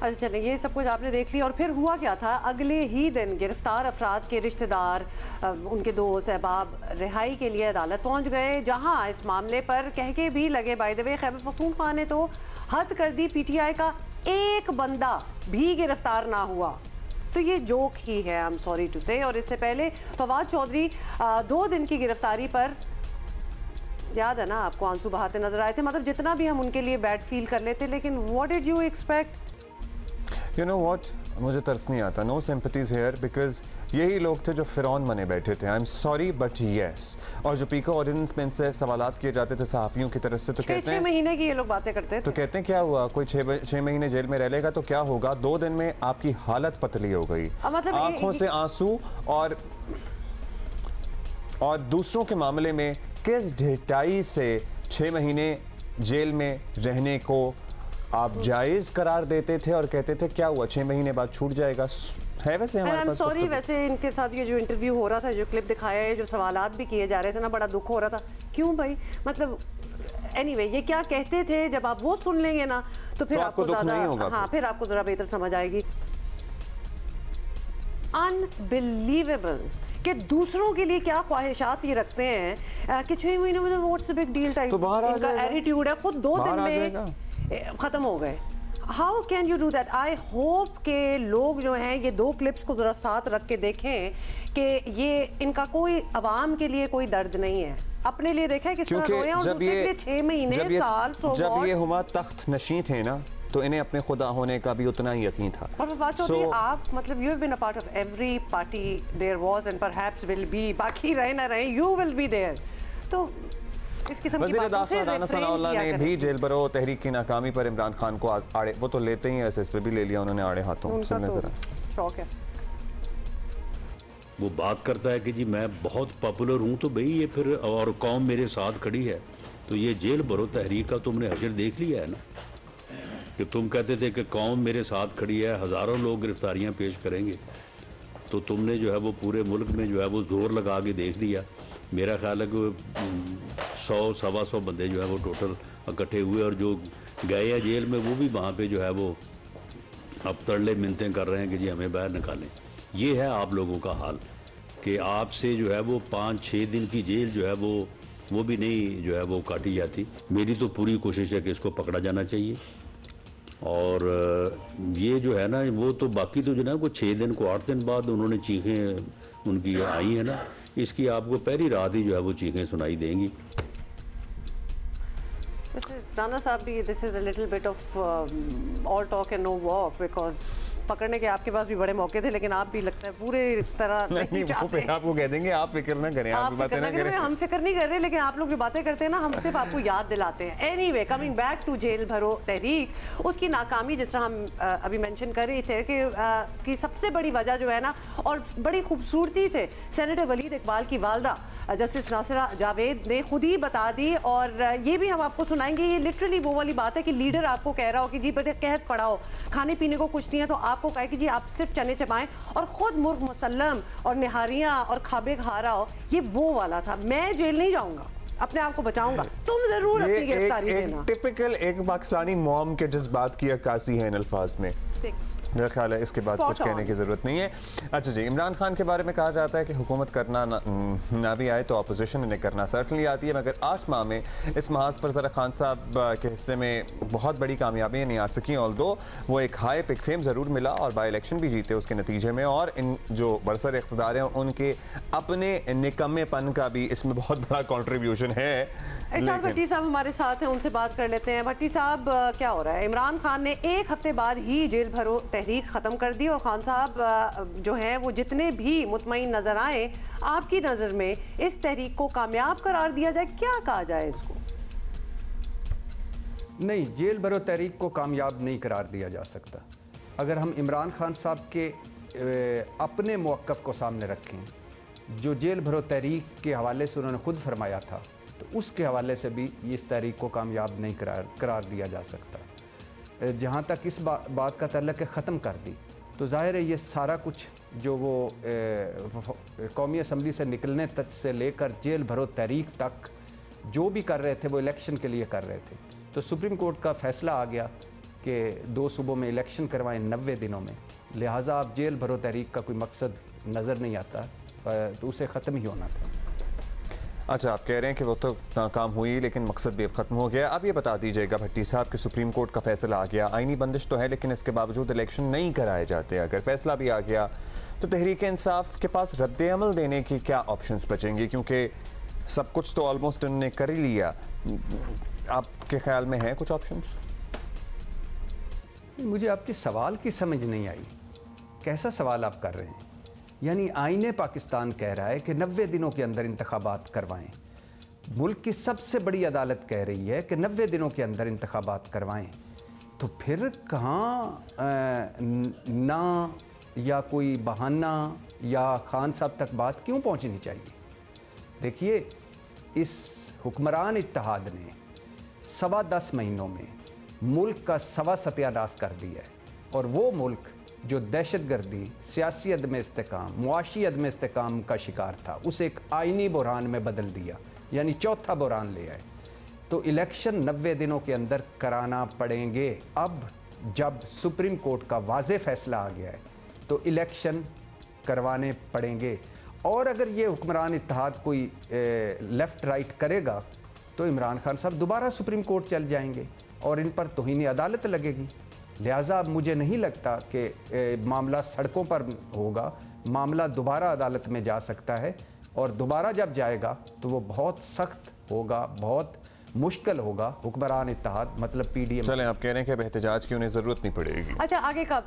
अच्छा चलें, ये सब कुछ आपने देख लिया। और फिर हुआ क्या था, अगले ही दिन गिरफ्तार अफराद के रिश्तेदार, उनके दोस्त अहबाब रिहाई के लिए अदालत पहुंच गए, जहां इस मामले पर कह के भी लगे, by the way Khyber Pakhtunkhwa ने तो हद कर दी, PTI का एक बंदा भी गिरफ्तार ना हुआ। तो ये जोक ही है, आई एम सॉरी टू से। और इससे पहले फवाद चौधरी 2 दिन की गिरफ्तारी पर, याद है ना आपको, आंसू बहाते नजर आए थे। मतलब जितना भी हम उनके लिए बैड फील कर लेते, लेकिन what did you expect. You know what, मुझे तरस नहीं आता, नो सिंपैथीज हियर, बिकॉज यही लोग थे जो फिरौन बने बैठे थे। I am sorry but yes. और जो पीका ऑर्डिनेंस में इनसे सवालात किए जाते थे सहाफ़ियों की तरफ से, तो कहते हैं 6 महीने की ये लोग बातें करते थे। तो कहते हैं क्या हुआ, कोई 6 महीने जेल में रह लेगा तो क्या होगा, 2 दिन में आपकी हालत पतली हो गई, मतलब आंखों से आंसू। और दूसरों के मामले में किस ढिठाई से 6 महीने जेल में रहने को आप जायज़ करार देते थे और कहते थे क्या हुआ 6 महीने बाद छूट जाएगा। है वैसे हमारे पास सॉरी, वैसे इनके साथ ये जो इंटरव्यू हो रहा था, जो क्लिप दिखाया है, जो सवालात भी किए जा रहे थे ना, बड़ा दुख हो रहा था। क्यों भाई, मतलब एनीवे ये क्या कहते थे, जब आप वो सुन लेंगे ना तो फिर आपको ज़्यादा, हाँ फिर आपको ज़रा बेहतर समझ आएगी। अनबिलीवेबल कि दूसरों के लिए क्या ख्वाहिशात ये रखते हैं कि 6 महीनों में what's the big deal type इनका एटीट्यूड है, खुद 2 दिन में खत्म हो गए। How can you do that? I hope के लोग जो हैं ये 2 क्लिप्स को जरा साथ रख के देखें कि ये इनका कोई अवाम के लिए कोई दर्द नहीं है, अपने लिए देखा है किस तरह रोए और दूसरे के लिए 6 महीने साल। जब ये हुमा तख्त नशीं थे ना, तो इन्हें अपने खुदा होने का भी उतना ही यकीन था। और बात होती है आप, मतलब you have been a part of every party there was and perhaps will be, बाकी रहे ना रहे यू विल बी देयर। तो इस किस्म की बातों से राना सनाउल्लाह ने भी जेल भरो तहरीक की नाकामी पर इमरान खान को आड़े, वो तो लेते ही एसएस पे भी ले लिया उन्होंने आड़े हाथों। सुनने जरा शौक है, वो बात करता है कि जी मैं बहुत पॉपुलर हूँ, तो भाई ये फिर और कौम मेरे साथ खड़ी है, तो ये जेल भरो तहरीक का तुमने हशर देख लिया है ना, कि तुम कहते थे कि कौम मेरे साथ खड़ी है, हज़ारों लोग गिरफ्तारियाँ पेश करेंगे, तो तुमने जो है वो पूरे मुल्क में जो है वो जोर लगा के देख लिया। मेरा ख्याल है कि 100-125 बंदे जो है वो टोटल इकट्ठे हुए, और जो गए हैं जेल में वो भी वहाँ पे जो है वो अब तरले मिन्नतें कर रहे हैं कि जी हमें बाहर निकालें। ये है आप लोगों का हाल कि आपसे जो है वो 5-6 दिन की जेल जो है वो भी नहीं जो है वो काटी जाती। मेरी तो पूरी कोशिश है कि इसको पकड़ा जाना चाहिए, और ये जो है ना वो तो बाकी तो जो है वो 6 दिन को 8 दिन बाद उन्होंने चीखें उनकी आई है ना, इसकी आपको पहली रात ही जो है वो चीखें सुनाई देंगी। राना साहब भी this is a little bit of all talk and no walk, because पकड़ने के आपके पास भी बड़े मौके थे, लेकिन आप भी लगता है पूरे तरह नहीं चाहते। आपको कह देंगे आप फिक्र ना करें, आप बातें ना करें। हम फिक्र नहीं कर रहे, लेकिन आप लोग जो बातें करते हैं ना, हम सिर्फ आपको याद दिलाते हैं। Anyway, coming back to Jail Bharo Tehreek, उसकी नाकामी जिस तरह हम अभी मेंशन कर रहे थे कि सबसे बड़ी वजह जो है ना, और बड़ी खूबसूरती से सेनेटर वलीद इकबाल की वालदा जस्टिस नासिरा जावेद ने खुद ही बता दी, और ये भी हम आपको सुनाएंगे। ये लिटरली वो वाली बात है कि लीडर आपको कह रहा हो कि जी बेटे कहत पड़ाओ, खाने पीने को कुछ नहीं है, तो आपको कहे कि जी आप सिर्फ चने चबाएं, और खुद मुर्ग मुसल्लम और निहारियां और खाबे खा रहा हो। ये वो वाला था। मैं जेल नहीं जाऊंगा, अपने आप को बचाऊंगा, तुम जरूर अपनी गिरफ्तारी देना। टिपिकल एक पाकिस्तानी मॉम के जज्बात की अक्कासी है इन अल्फाज में। मेरा ख्याल है इसके बाद कुछ कहने की ज़रूरत नहीं है। अच्छा जी, इमरान खान के बारे में कहा जाता है कि हुकूमत करना ना भी आए तो अपोजिशन इन्हें करना सर्टनली आती है, मगर 8 माह में इस महाज पर ज़रा खान साहब के हिस्से में बहुत बड़ी कामयाबियाँ नहीं आ सकी। ऑल्दो वो एक हाई पिक फेम ज़रूर मिला और बाई इलेक्शन भी जीते उसके नतीजे में, और इन जो बरसर इक़्तिदार हैं उनके अपने निकम्मेपन का भी इसमें बहुत बड़ा कॉन्ट्रीब्यूशन है। इरशाद भट्टी साहब हमारे साथ हैं, उनसे बात कर लेते हैं। भट्टी साहब, क्या हो रहा है? इमरान खान ने 1 हफ्ते बाद ही जेल भरो तहरीक ख़त्म कर दी, और खान साहब जो हैं वो जितने भी मुतमईन नज़र आए, आपकी नज़र में इस तहरीक को कामयाब करार दिया जाए, क्या कहा जाए इसको? नहीं, जेल भरो तहरीक को कामयाब नहीं करार दिया जा सकता। अगर हम इमरान खान साहब के अपने मौक़िफ़ को सामने रखें, जो जेल भरो तहरीक के हवाले से उन्होंने खुद फरमाया था, तो उसके हवाले से भी इस तहरीक को कामयाब नहीं करार दिया जा सकता। जहाँ तक इस बात का तल्लुक़ है ख़त्म कर दी, तो ज़ाहिर है ये सारा कुछ जो वो कौमी असम्बली से निकलने तक से लेकर जेल भरो तहरीक तक जो भी कर रहे थे वो इलेक्शन के लिए कर रहे थे। तो सुप्रीम कोर्ट का फ़ैसला आ गया कि 2 सूबों में इलेक्शन करवाएं 90 दिनों में, लिहाजा अब जेल भरो तहरीक का कोई मकसद नज़र नहीं आता, तो उसे ख़त्म ही होना था। अच्छा, आप कह रहे हैं कि वो तो नाकाम हुई, लेकिन मकसद भी अब ख़त्म हो गया। अब ये बता दीजिएगा भट्टी साहब कि सुप्रीम कोर्ट का फैसला आ गया, आईनी बंदिश तो है, लेकिन इसके बावजूद इलेक्शन नहीं कराए जाते। अगर फैसला भी आ गया तो तहरीक इंसाफ के पास रद्द अमल देने की क्या ऑप्शंस बचेंगे? क्योंकि सब कुछ तो ऑलमोस्ट उन्होंने कर ही लिया। आपके ख्याल में है कुछ ऑप्शंस? मुझे आपकी सवाल की समझ नहीं आई। कैसा सवाल आप कर रहे हैं? यानी आईने पाकिस्तान कह रहा है कि 90 दिनों के अंदर इंतखाबात करवाएं। मुल्क की सबसे बड़ी अदालत कह रही है कि 90 दिनों के अंदर इंतखाबात करवाएं। तो फिर कहाँ ना या कोई बहाना या खान साहब तक बात क्यों पहुँचनी चाहिए? देखिए, इस हुक्मरान इत्तेहाद ने 10.25 महीनों में मुल्क का सत्यानाश कर दिया है। और वो मुल्क जो दहशतगर्दी, सियासी अदम इस्तेकाम, मुआशी अदम इस्तेकाम का शिकार था, उसे एक आइनी बुरहान में बदल दिया, यानी चौथा बुरहान ले आए। तो इलेक्शन 90 दिनों के अंदर कराना पड़ेंगे। अब जब सुप्रीम कोर्ट का वाज़े फैसला आ गया है तो इलेक्शन करवाने पड़ेंगे। और अगर ये हुक्मरान इत्तेहाद कोई लेफ़्ट राइट करेगा तो इमरान खान साहब दोबारा सुप्रीम कोर्ट चल जाएंगे और इन पर तौहीन अदालत लगेगी। लिहाजा मुझे नहीं लगता कि मामला सड़कों पर होगा, मामला दोबारा अदालत में जा सकता है। और दोबारा जब जाएगा तो वो बहुत सख्त होगा, बहुत मुश्किल होगा। हुक्मरान इत्तेहाद मतलब PDM। चलें, आप कह रहे हैं कि अब एहतजाज की उन्हें ज़रूरत नहीं पड़ेगी। अच्छा, आगे का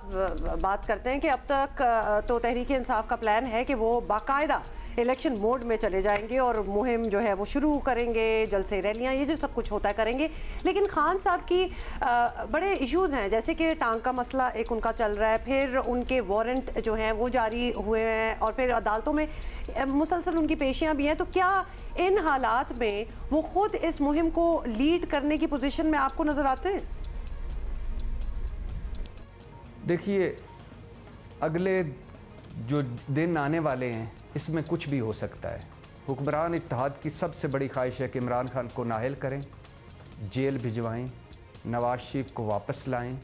बात करते हैं कि अब तक तो तहरीक इंसाफ का प्लान है कि वो बाकायदा इलेक्शन मोड में चले जाएंगे और मुहिम जो है वो शुरू करेंगे, जलसे, रैलियां, ये जो सब कुछ होता है करेंगे। लेकिन खान साहब की बड़े इश्यूज़ हैं, जैसे कि टांग का मसला एक उनका चल रहा है, फिर उनके वारंट जो हैं वो जारी हुए हैं और फिर अदालतों में मुसलसल उनकी पेशियां भी हैं। तो क्या इन हालात में वो खुद इस मुहिम को लीड करने की पोजीशन में आपको नज़र आते हैं? देखिए, अगले जो दिन आने वाले हैं इसमें कुछ भी हो सकता है। हुक्मरान इत्तेहाद की सबसे बड़ी ख्वाहिश है कि इमरान खान को नाअहल करें, जेल भिजवाएं, नवाज शरीफ को वापस लाएं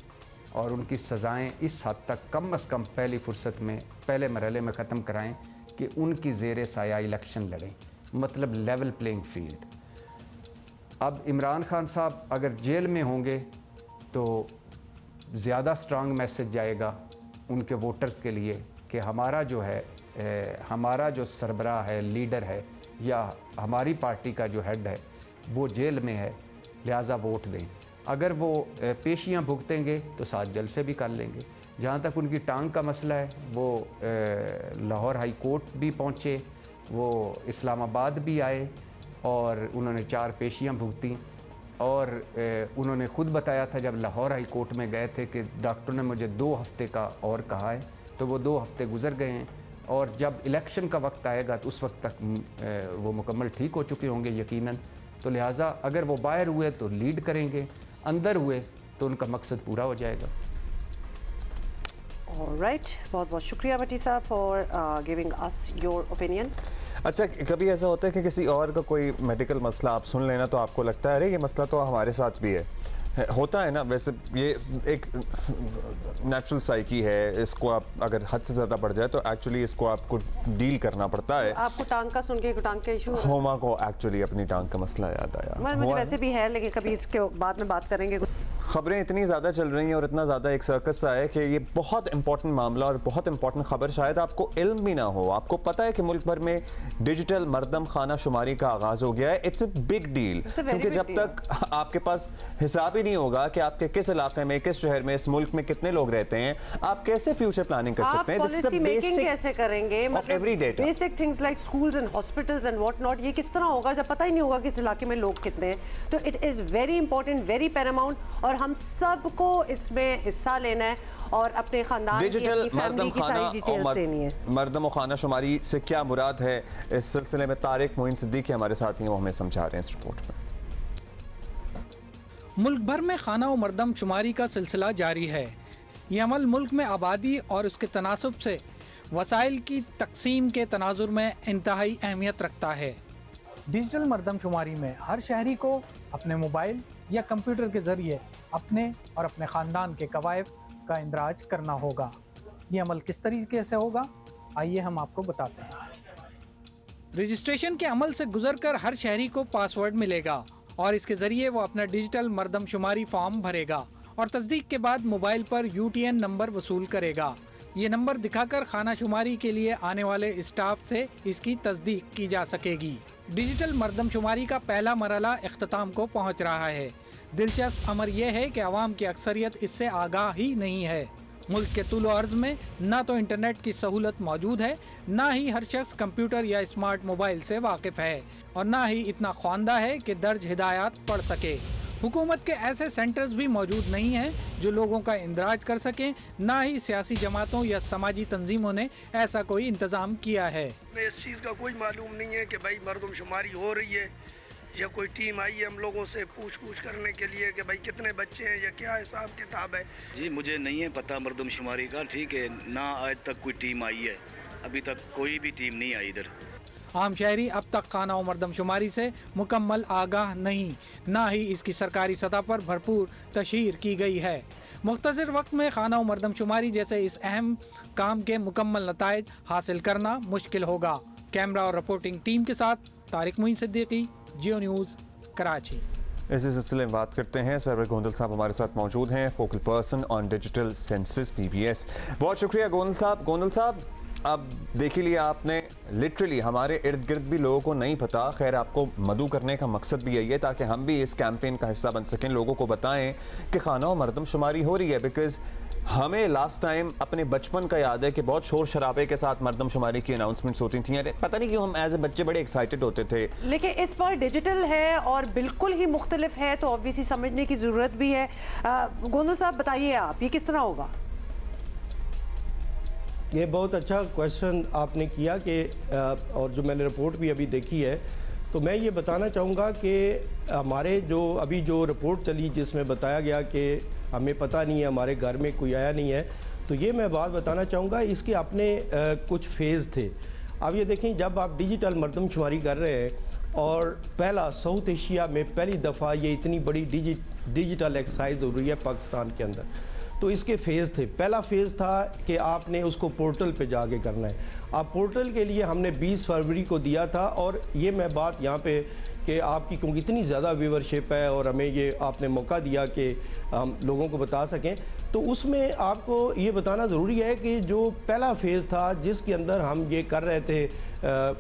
और उनकी सज़ाएं इस हद तक कम अज़ कम पहली फुर्सत में, पहले मरहले में ख़त्म कराएं कि उनकी ज़ेरे साया इलेक्शन लड़ें, मतलब लेवल प्लेइंग फील्ड। अब इमरान खान साहब अगर जेल में होंगे तो ज़्यादा स्ट्रांग मैसेज जाएगा उनके वोटर्स के लिए कि हमारा जो है, हमारा जो सरबराह है, लीडर है या हमारी पार्टी का जो हेड है वो जेल में है, लिहाजा वोट दें। अगर वो पेशियां भुगतेंगे तो 7 जलसे भी कर लेंगे। जहाँ तक उनकी टांग का मसला है, वो लाहौर हाई कोर्ट भी पहुँचे, वो इस्लामाबाद भी आए और उन्होंने 4 पेशियां भुगती। और उन्होंने ख़ुद बताया था जब लाहौर हाई कोर्ट में गए थे कि डॉक्टर ने मुझे 2 हफ्ते का और कहा है, तो वो 2 हफ्ते गुजर गए हैं और जब इलेक्शन का वक्त आएगा तो उस वक्त तक वो मुकम्मल ठीक हो चुके होंगे यकीनन। तो लिहाजा अगर वो बाहर हुए तो लीड करेंगे, अंदर हुए तो उनका मकसद पूरा हो जाएगा। ऑलराइट, बहुत बहुत शुक्रिया भट्टी साहब for giving us your opinion. अच्छा, कभी ऐसा होता है कि किसी और का कोई मेडिकल मसला आप सुन लेना तो आपको लगता है अरे ये मसला तो हमारे साथ भी है? होता है ना, वैसे ये एक नेचुरल साइकी है, इसको आप अगर हद से ज़्यादा बढ़ जाए तो एक्चुअली इसको आपको डील करना पड़ता है। आपको टांग का सुन के टांग का इशू? होमा को एक्चुअली अपनी टांग का मसला याद आया। मुझे वैसे भी है, लेकिन कभी इसके बाद में बात करेंगे। खबरें इतनी ज़्यादा चल रही हैं और इतना ज़्यादा एक सर्कस सा है कि ये बहुत इंपॉर्टेंट मामला और बहुत इंपॉर्टेंट खबर शायद आपको इल्म भी ना हो। आपको पता है कि मुल्क भर में डिजिटल मरदम खाना शुमारी का आगाज़ हो गया है। इट्स अ बिग डील, क्योंकि जब तक आपके पास हिसाब ही नहीं होगा कि आपके किस इलाके में, किस शहर में, इस मुल्क में कितने लोग रहते हैं, आप कैसे फ्यूचर प्लानिंग कर सकते हैं? पॉलिसी मेकिंग कैसे करेंगे? Every data, basic things like schools and hospitals and what not, ये किस तरह होगा जब पता ही नहीं होगा किस इलाके में लोग कितने हैं? तो it is very important, very Paramount, और हम सबको इसमें हिस्सा लेना है और अपने खानदान डिजिटल मरदम खाना मरदम खाना शुमारी से क्या मुराद है, इस सिलसिले में तारिक मोइन सिद्दीकी हमारे साथ हैं, वो हमें समझा रहे हैं इस रिपोर्ट में। मुल्क भर में खाना और मरदम शुमारी का सिलसिला जारी है। ये अमल मुल्क में आबादी और उसके तनासब से वसाइल की तकसीम के तनाजुर में इंतहाई अहमियत रखता है। डिजिटल मरदम शुमारी में हर शहरी को अपने मोबाइल या कंप्यूटर के ज़रिए अपने और अपने ख़ानदान के कवायद का इंदराज करना होगा। ये अमल किस तरीके से होगा, आइए हम आपको बताते हैं। रजिस्ट्रेशन के अमल से गुजरकर हर शहरी को पासवर्ड मिलेगा और इसके ज़रिए वो अपना डिजिटल मरदम शुमारी फॉर्म भरेगा और तस्दीक के बाद मोबाइल पर UTN नंबर वसूल करेगा। ये नंबर दिखाकर खाना शुमारी के लिए आने वाले स्टाफ से इसकी तस्दीक की जा सकेगी। डिजिटल मरदमशुमारी का पहला मरहला इख्तिताम को पहुंच रहा है। दिलचस्प अमर यह है कि अवाम की अक्सरियत इससे आगाह ही नहीं है। मुल्क के तुल अर्ज़ में ना तो इंटरनेट की सहूलत मौजूद है, ना ही हर शख्स कंप्यूटर या स्मार्ट मोबाइल से वाकिफ़ है और ना ही इतना ख्वांदा है कि दर्ज हिदायत पढ़ सके। हुकूमत के ऐसे सेंटर्स भी मौजूद नहीं हैं जो लोगों का इंदराज कर सकें, ना ही सियासी जमातों या समाजी तंजीमों ने ऐसा कोई इंतज़ाम किया है। इस चीज़ का कोई मालूम नहीं है कि भाई मरदमशुमारी हो रही है या कोई टीम आई है हम लोगों से पूछ करने के लिए कि भाई कितने बच्चे हैं या क्या हिसाब किताब है। जी मुझे नहीं है पता मरदमशुमारी का, ठीक है ना आज तक कोई टीम आई है, अभी तक कोई भी टीम नहीं आई इधर। आम शहरी अब तक खाना और मरदमशुमारी से मुकम्मल आगाह नहीं, ना ही इसकी सरकारी सतह पर भरपूर तशहीर की गई है। मुख्तसर वक्त में खाना और मरदमशुमारी जैसे इस अहम काम के मुकम्मल नताइज हासिल करना मुश्किल होगा। कैमरा और रिपोर्टिंग टीम के साथ तारिक मुईन सिद्दीकी, जियो न्यूज़, कराची। इसी सिलसिले में बात करते हैं। सरवर गोंदल साहब हमारे साथ मौजूद हैं, focal person on digital census PBS। बहुत शुक्रिया गोंदल साहब। गोंदल साहब, अब देख ही लिया आपने, लिटरली हमारे इर्द गिर्द भी लोगों को नहीं पता। खैर आपको मदऊ करने का मकसद भी यही है ताकि हम भी इस कैंपेन का हिस्सा बन सकें, लोगों को बताएं कि खाना और मरदमशुमारी हो रही है। बिकॉज हमें लास्ट टाइम अपने बचपन का याद है कि बहुत शोर शराबे के साथ मरदमशुमारी की अनाउंसमेंट्स होती थी। पता नहीं क्यों हम एज ए बच्चे बड़े एक्साइटेड होते थे, लेकिन इस पर डिजिटल है और बिल्कुल ही मुख्तलिफ है, तो ऑब्वियसली समझने की ज़रूरत भी है। गोंदल साहब बताइए आप, ये किस तरह होगा? ये बहुत अच्छा क्वेश्चन आपने किया कि और जो मैंने रिपोर्ट भी अभी देखी है, तो मैं ये बताना चाहूँगा कि हमारे जो रिपोर्ट चली जिसमें बताया गया कि हमें पता नहीं है, हमारे घर में कोई आया नहीं है, तो ये मैं बात बताना चाहूँगा, इसके अपने कुछ फेज़ थे। अब ये देखें, जब आप डिजिटल मरदमशुमारी कर रहे हैं और पहला साउथ एशिया में पहली दफ़ा ये इतनी बड़ी डिजिटल एक्सरसाइज हो रही है पाकिस्तान के अंदर, तो इसके फ़ेज़ थे। पहला फ़ेज़ था कि आपने उसको पोर्टल पे जाके करना है। आप पोर्टल के लिए हमने 20 फरवरी को दिया था, और ये मैं बात यहाँ पे कि आपकी क्योंकि इतनी ज़्यादा व्यूवरशिप है और हमें ये आपने मौका दिया कि हम लोगों को बता सकें, तो उसमें आपको ये बताना ज़रूरी है कि जो पहला फ़ेज़ था जिसके अंदर हम ये कर रहे थे,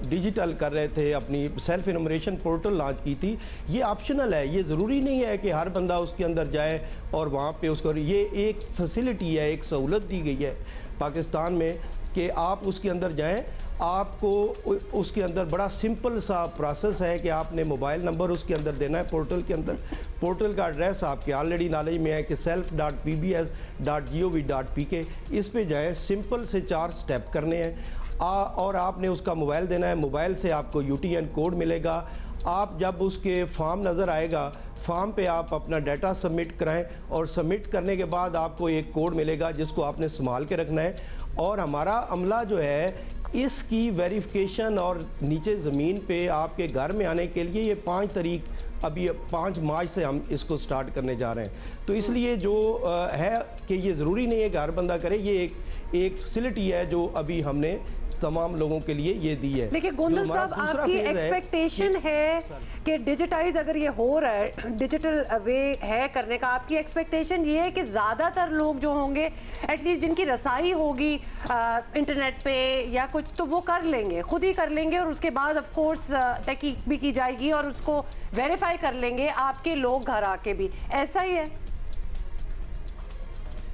डिजिटल कर रहे थे, अपनी सेल्फ इनमरेशन पोर्टल लॉन्च की थी। ये ऑप्शनल है, ये ज़रूरी नहीं है कि हर बंदा उसके अंदर जाए और वहाँ पे उसको, ये एक फैसिलिटी है, एक सहूलत दी गई है पाकिस्तान में कि आप उसके अंदर जाएं। आपको उसके अंदर बड़ा सिंपल सा प्रोसेस है कि आपने मोबाइल नंबर उसके अंदर देना है पोर्टल के अंदर। पोर्टल का एड्रेस आपके ऑलरेडी नॉलेज में है कि self.pbs.gov.pk, इस पे जाएं। सिंपल से 4 स्टेप करने हैं और आपने उसका मोबाइल देना है। मोबाइल से आपको UTN कोड मिलेगा। आप जब उसके फॉर्म नज़र आएगा, फॉर्म पे आप अपना डाटा सबमिट कराएं और सबमिट करने के बाद आपको एक कोड मिलेगा जिसको आपने संभाल के रखना है। और हमारा अमला जो है इसकी वेरिफिकेशन और नीचे ज़मीन पे आपके घर में आने के लिए ये 5 तारीख, अभी 5 मार्च से हम इसको स्टार्ट करने जा रहे हैं। तो इसलिए जो है कि ये ज़रूरी नहीं है कि हर बंदा करे, ये एक फैसिलिटी है जो अभी हमने तमाम लोगों के लिए ये दी है। लेकिन गोंदल साहब, आपकी एक्सपेक्टेशन है कि डिजिटाइज अगर ये हो रहा है, डिजिटल वे है करने का, आपकी एक्सपेक्टेशन ये है कि ज़्यादातर लोग जो होंगे एटलीस्ट जिनकी रसाई होगी इंटरनेट पे या कुछ, तो वो कर लेंगे, खुद ही कर लेंगे, और उसके बाद ऑफ कोर्स तहकीक भी की जाएगी और उसको वेरीफाई कर लेंगे आपके लोग घर आके भी, ऐसा ही है?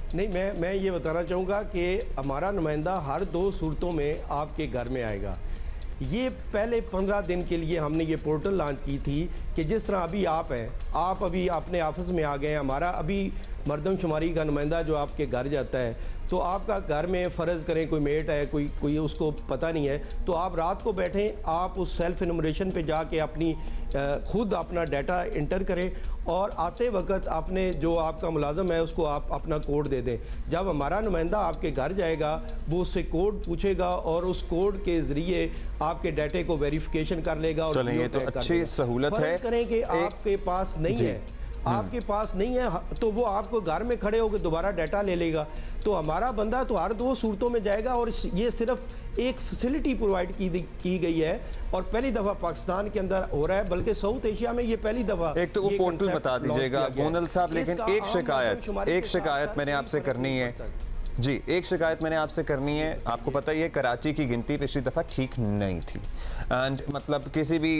नहीं, मैं ये बताना चाहूँगा कि हमारा नुमाइंदा हर 2 सूरतों में आपके घर में आएगा। ये पहले 15 दिन के लिए हमने ये पोर्टल लॉन्च की थी कि जिस तरह अभी आप हैं, आप अभी अपने ऑफिस में आ गए, हमारा अभी मरदमशुमारी का नुमाइंदा जो आपके घर जाता है, तो आपका घर में फ़र्ज़ करें कोई मेट है, कोई उसको पता नहीं है, तो आप रात को बैठें, आप उस सेल्फ इनमरेशन पे जाके अपनी खुद अपना डाटा इंटर करें और आते वक्त अपने जो आपका मुलाजम है उसको आप अपना कोड दे दें। जब हमारा नुमाइंदा आपके घर जाएगा वो उससे कोड पूछेगा और उस कोड के ज़रिए आपके डाटे को वेरिफिकेशन कर लेगा। और ये तो अच्छी सहूलत है। करें कि आपके पास नहीं है, आपके पास नहीं है, तो वो आपको घर में खड़े होकर दोबारा डाटा ले लेगा। तो हमारा बंदा तो हर 2 सूरतों में जाएगा और ये सिर्फ एक फैसिलिटी प्रोवाइड की गई है और पहली दफ़ा पाकिस्तान के अंदर हो रहा है, बल्कि साउथ एशिया में ये पहली दफ़ा। एक तो वो पोर्टल बता दीजिएगा गोंदल साहब, लेकिन एक शिकायत मैंने आपसे करनी है। जी, एक शिकायत मैंने आपसे करनी है। आपको पता ही है कराची की गिनती पिछली दफ़ा ठीक नहीं थी एंड मतलब किसी भी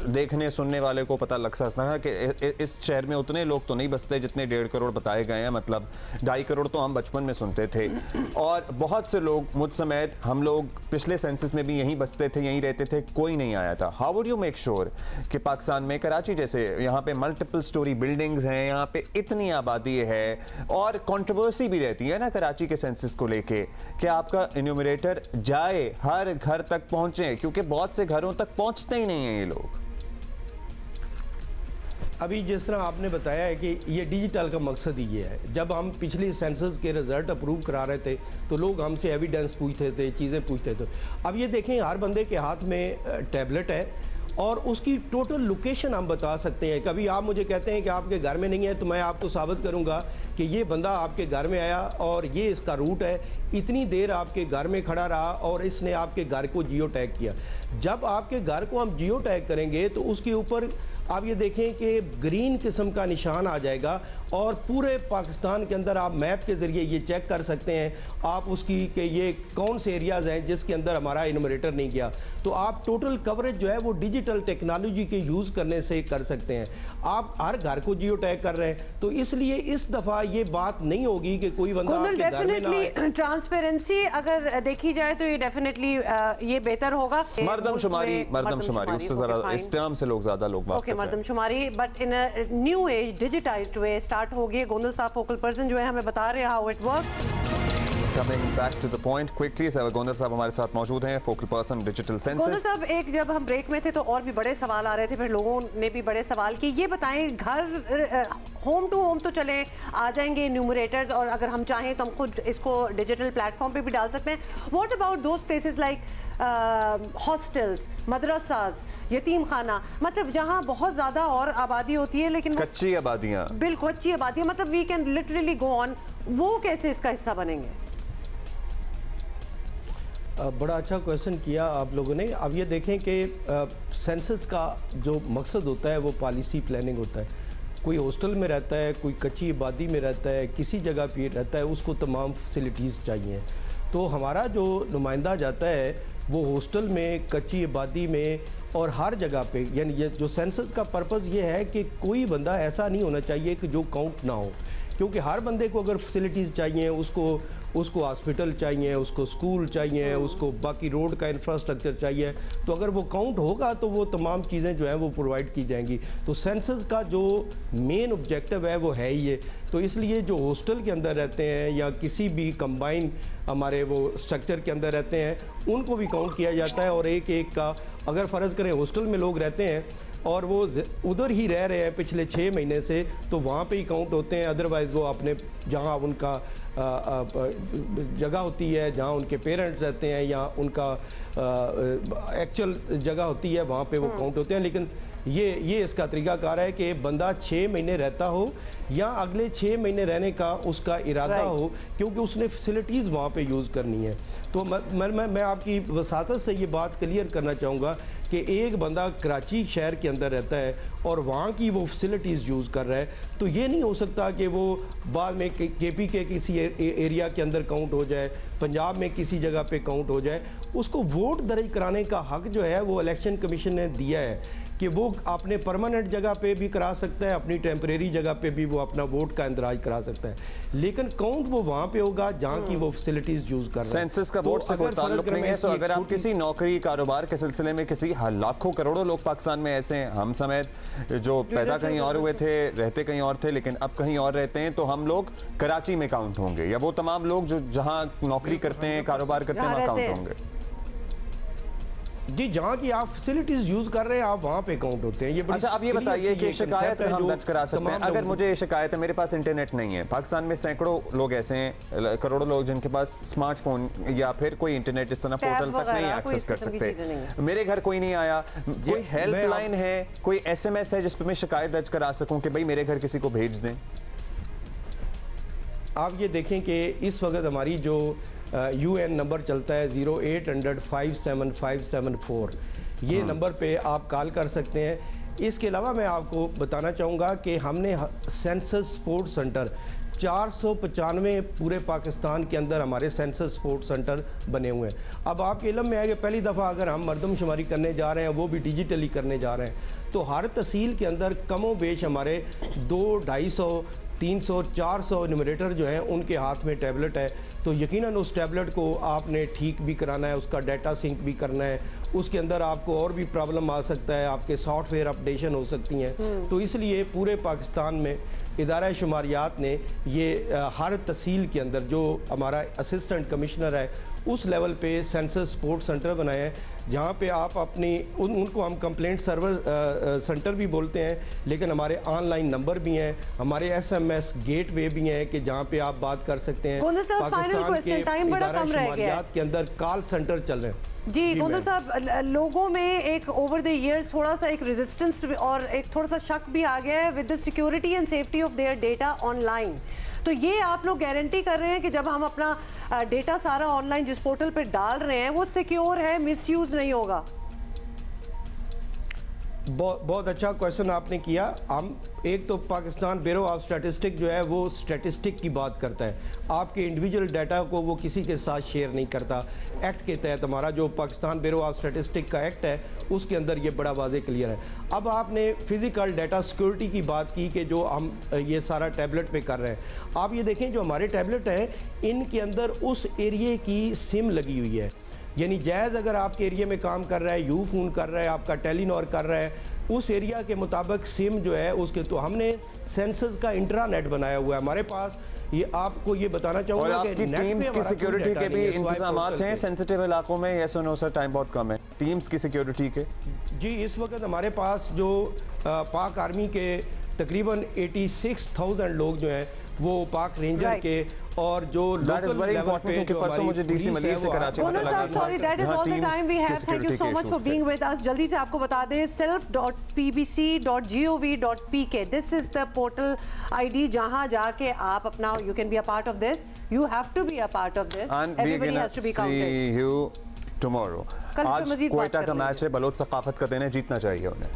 देखने सुनने वाले को पता लग सकता है कि इस शहर में उतने लोग तो नहीं बसते जितने 1.5 करोड़ बताए गए हैं। मतलब 2.5 करोड़ तो हम बचपन में सुनते थे और बहुत से लोग मुझ समेत हम लोग पिछले सेंसस में भी यहीं बसते थे, यहीं रहते थे, कोई नहीं आया था। How would you make sure कि पाकिस्तान में कराची जैसे यहाँ पे मल्टीपल स्टोरी बिल्डिंग्स हैं, यहाँ पे इतनी आबादी है और कंट्रोवर्सी भी रहती है ना कराची के सेंसस को लेके कि आपका इन्यूमरेटर जाए हर घर तक पहुंचे, क्योंकि बहुत से घरों तक पहुंचते ही नहीं है ये लोग। अभी जिस तरह आपने बताया है कि ये डिजिटल का मकसद ही ये है। जब हम पिछली सेंसस के रिजल्ट अप्रूव करा रहे थे तो लोग हमसे एविडेंस पूछते थे, चीज़ें पूछते थे। अब ये देखें हर बंदे के हाथ में टैबलेट है और उसकी टोटल लोकेशन हम बता सकते हैं। कभी आप मुझे कहते हैं कि आपके घर में नहीं है तो मैं आपको साबित करूंगा कि ये बंदा आपके घर में आया और ये इसका रूट है, इतनी देर आपके घर में खड़ा रहा और इसने आपके घर को जियो टैग किया। जब आपके घर को हम जियो टैग करेंगे तो उसके ऊपर आप ये देखें कि ग्रीन किस्म का निशान आ जाएगा और पूरे पाकिस्तान के अंदर आप मैप के ज़रिए ये चेक कर सकते हैं आप उसकी कि ये कौन से एरियाज़ हैं जिसके अंदर हमारा इन्यूमरेटर नहीं गया। तो आप टोटल कवरेज जो है वो डिजिटल टेक्नोलॉजी के यूज़ करने से कर सकते हैं। आप हर घर को जियो टैग कर रहे हैं तो इसलिए इस दफ़ा ये बात नहीं होगी कि कोई बंदा आपके घर में ना आए। ट्रांसपेरेंसी अगर देखी जाए तो ये डेफिनेटली ये बेहतर होगा। मर्दमशुमारी उससे ज़रा इस टर्म से लोग ज़्यादा लोग बात मर्दमशुमारी but in a new age digitized way start हो गई। गोंदल साहब फोकल पर्सन जो है हमें बता रहे हैं how it works. Coming back to the point quickly, Gondal साहब हमारे साथ मौजूद हैं, focal person digital census. Gondal साहब एक जब हम ब्रेक में थे तो और भी बड़े सवाल आ रहे थे, फिर लोगों ने भी बड़े सवाल किए। ये बताएं घर होम टू होम तो चले आ जाएंगे न्यूमरेटर्स और अगर हम चाहें तो हम खुद इसको डिजिटल प्लेटफॉर्म पे भी डाल सकते हैं। What about those places like hostels, madrasas, यतीम खाना, मतलब जहाँ बहुत ज़्यादा और आबादी होती है लेकिन कच्ची आबादियाँ, बिल्कुल कच्ची आबादियाँ, मतलब we can literally go on, वो कैसे इसका हिस्सा बनेंगे? बड़ा अच्छा क्वेश्चन किया आप लोगों ने। अब ये देखें कि सेंसस का जो मकसद होता है वो पॉलिसी प्लानिंग होता है। कोई हॉस्टल में रहता है, कोई कच्ची आबादी में रहता है, किसी जगह पे रहता है, उसको तमाम फैसिलिटीज़ चाहिए। तो हमारा जो नुमाइंदा जाता है वो हॉस्टल में, कच्ची आबादी में और हर जगह पे, यानी ये जो सेंसस का पर्पज़ ये है कि कोई बंदा ऐसा नहीं होना चाहिए कि जो काउंट ना हो, क्योंकि हर बंदे को अगर फैसिलिटीज़ चाहिए, उसको हॉस्पिटल चाहिए, उसको स्कूल चाहिए, उसको बाकी रोड का इंफ्रास्ट्रक्चर चाहिए, तो अगर वो काउंट होगा तो वो तमाम चीज़ें जो हैं वो प्रोवाइड की जाएंगी। तो सेंसस का जो मेन ऑब्जेक्टिव है वो है ही ये। तो इसलिए जो हॉस्टल के अंदर रहते हैं या किसी भी कंबाइन हमारे वो स्ट्रक्चर के अंदर रहते हैं उनको भी काउंट किया जाता है। और एक एक का अगर फ़र्ज़ करें हॉस्टल में लोग रहते हैं और वो उधर ही रह रहे हैं पिछले 6 महीने से, तो वहाँ पे ही काउंट होते हैं। अदरवाइज़ वो अपने जहाँ उनका जगह होती है, जहाँ उनके पेरेंट्स रहते हैं या उनका एक्चुअल जगह होती है, वहाँ पे वो काउंट होते हैं। लेकिन ये इसका तरीकाकार है कि बंदा 6 महीने रहता हो या अगले 6 महीने रहने का उसका इरादा हो, क्योंकि उसने फैसिलिटीज़ वहाँ पे यूज़ करनी है। तो मैं आपकी वसातत से ये बात क्लियर करना चाहूँगा कि एक बंदा कराची शहर के अंदर रहता है और वहाँ की वो फैसिलिटीज़ यूज़ कर रहा है, तो ये नहीं हो सकता कि वो बाद में KP के किसी एरिया के अंदर काउंट हो जाए, पंजाब में किसी जगह पे काउंट हो जाए। उसको वोट दर्ज कराने का हक जो है वो इलेक्शन कमीशन ने दिया है कि वो अपने परमानेंट जगह पे भी करा सकता है, अपनी टेम्परेरी जगह पे भी वो अपना वोट का इंदराज करा सकता है, लेकिन काउंट वो वहाँ पे होगा जहाँ की वो फैसिलिटीज़ यूज़ कर रहे हैं। सेंसस का वोट से कोई ताल्लुक नहीं है। तो अगर आप किसी नौकरी कारोबार के सिलसिले में किसी लाखों करोड़ों लोग पाकिस्तान में ऐसे हैं, हम समेत जो पैदा कहीं और हुए थे, रहते कहीं और थे लेकिन अब कहीं और रहते हैं, तो हम लोग कराची में काउंट होंगे या वो तमाम लोग जो जहाँ नौकरी करते हैं, कारोबार करते हैं, वहाँ काउंट होंगे? जी, जहाँ की आप फैसिलिटीज यूज कर रहे हैं आप वहाँ पे काउंट होते हैं। ये अच्छा, आप ये बताइए कि शिकायत हम दर्ज करा सकते हैं। अगर मुझे शिकायत है, मेरे पास इंटरनेट नहीं है, पाकिस्तान में सैकड़ों लोग ऐसे हैं, करोड़ों लोग जिनके पास स्मार्टफोन या फिर कोई इंटरनेट इस तरह पोर्टल तक नहीं एक्सेस कर सकते, मेरे घर कोई नहीं आया, कोई हेल्पलाइन है, कोई SMS है जिस पर मैं शिकायत दर्ज करा सकूं कि भाई मेरे घर किसी को भेज दें? आप ये देखें कि इस वक्त हमारी जो UN नंबर चलता है 0800-575-774, ये नंबर पे आप कॉल कर सकते हैं। इसके अलावा मैं आपको बताना चाहूँगा कि हमने सेंसस सपोर्ट सेंटर 495 पूरे पाकिस्तान के अंदर हमारे सेंसस सपोर्ट सेंटर बने हुए हैं। अब आपके इल्म में है कि पहली दफ़ा अगर हम मरदमशुमारी करने जा रहे हैं, वो भी डिजिटली करने जा रहे हैं, तो हर तहसील के अंदर कमो बेश हमारे 200, 250, 300, 400 न्यूमरेटर जो हैं उनके हाथ में टैबलेट है। तो यकीनन उस टैबलेट को आपने ठीक भी कराना है, उसका डाटा सिंक भी करना है, उसके अंदर आपको और भी प्रॉब्लम आ सकता है, आपके सॉफ्टवेयर अपडेशन हो सकती हैं। तो इसलिए पूरे पाकिस्तान में इदारा शुमारियात ने ये हर तहसील के अंदर जो हमारा असिस्टेंट कमिश्नर है उस लेवल पे सेंसस सपोर्ट सेंटर बनाए हैं, जहाँ पे आप अपनी उनको हम कंप्लेंट सर्वर सेंटर भी बोलते हैं, लेकिन हमारे ऑनलाइन नंबर भी हैं, हमारे SMS गेटवे भी हैं कि जहाँ पे आप बात कर सकते हैं। पाकिस्तान के इदारा शुमारियात के अंदर कॉल सेंटर चल रहे हैं। जी गोंदल साहब, लोगों में एक ओवर द ईयर्स थोड़ा सा एक रेजिस्टेंस और एक थोड़ा सा शक भी आ गया है with the security and safety of their data online. तो ये आप लोग गारंटी कर रहे हैं कि जब हम अपना डेटा सारा ऑनलाइन जिस पोर्टल पे डाल रहे हैं वो सिक्योर है, मिसयूज नहीं होगा? बहुत अच्छा क्वेश्चन आपने किया। हम एक तो पाकिस्तान ब्यूरो ऑफ स्टैटिस्टिक जो है वो स्टैटिस्टिक की बात करता है, आपके इंडिविजुअल डाटा को वो किसी के साथ शेयर नहीं करता। एक्ट के तहत हमारा जो पाकिस्तान ब्यूरो ऑफ स्टैटिस्टिक का एक्ट है उसके अंदर ये बड़ा वाज़े क्लियर है। अब आपने फिज़िकल डाटा सिक्योरिटी की बात की कि जो हम ये सारा टैबलेट पे कर रहे हैं, आप ये देखें जो हमारे टैबलेट हैं इनके अंदर उस एरिए की सिम लगी हुई है, यानी जैज़ अगर आपके एरिया में काम कर रहा है, यू फोन कर रहा है, आपका टेलीनॉर कर रहा है, उस एरिया के मुताबिक सिम जो है उसके, तो हमने सेंसस का इंट्रानेट बनाया हुआ है हमारे पास। ये आपको ये बताना चाहूँगा कि टीम्स की सिक्योरिटी के भी इंतजाम हैं सेंसिटिव इलाकों में? यस और नो सर, टाइम बहुत कम है। टीम्स की सिक्योरिटी के जी इस वक्त हमारे पास जो पाक आर्मी के तकरीबन 86,000 लोग जो हैं वो पाक रेंजर के और जो लोकल लेवल पे जो परसों मुझे डीसी मलिक से कराची में लगा था। Sorry that is all the time we have. Thank you so much for being with us. जल्दी से आपको बता दें self.pbc.gov.pk this is the portal ID जहां जाके आप अपना you can be a part of this, you have to be a part of this, everybody has to be counted. See you tomorrow. आज क्वेटा का मैच है, बलोच सकाफत का दिन है, जीतना चाहिए उन्हें।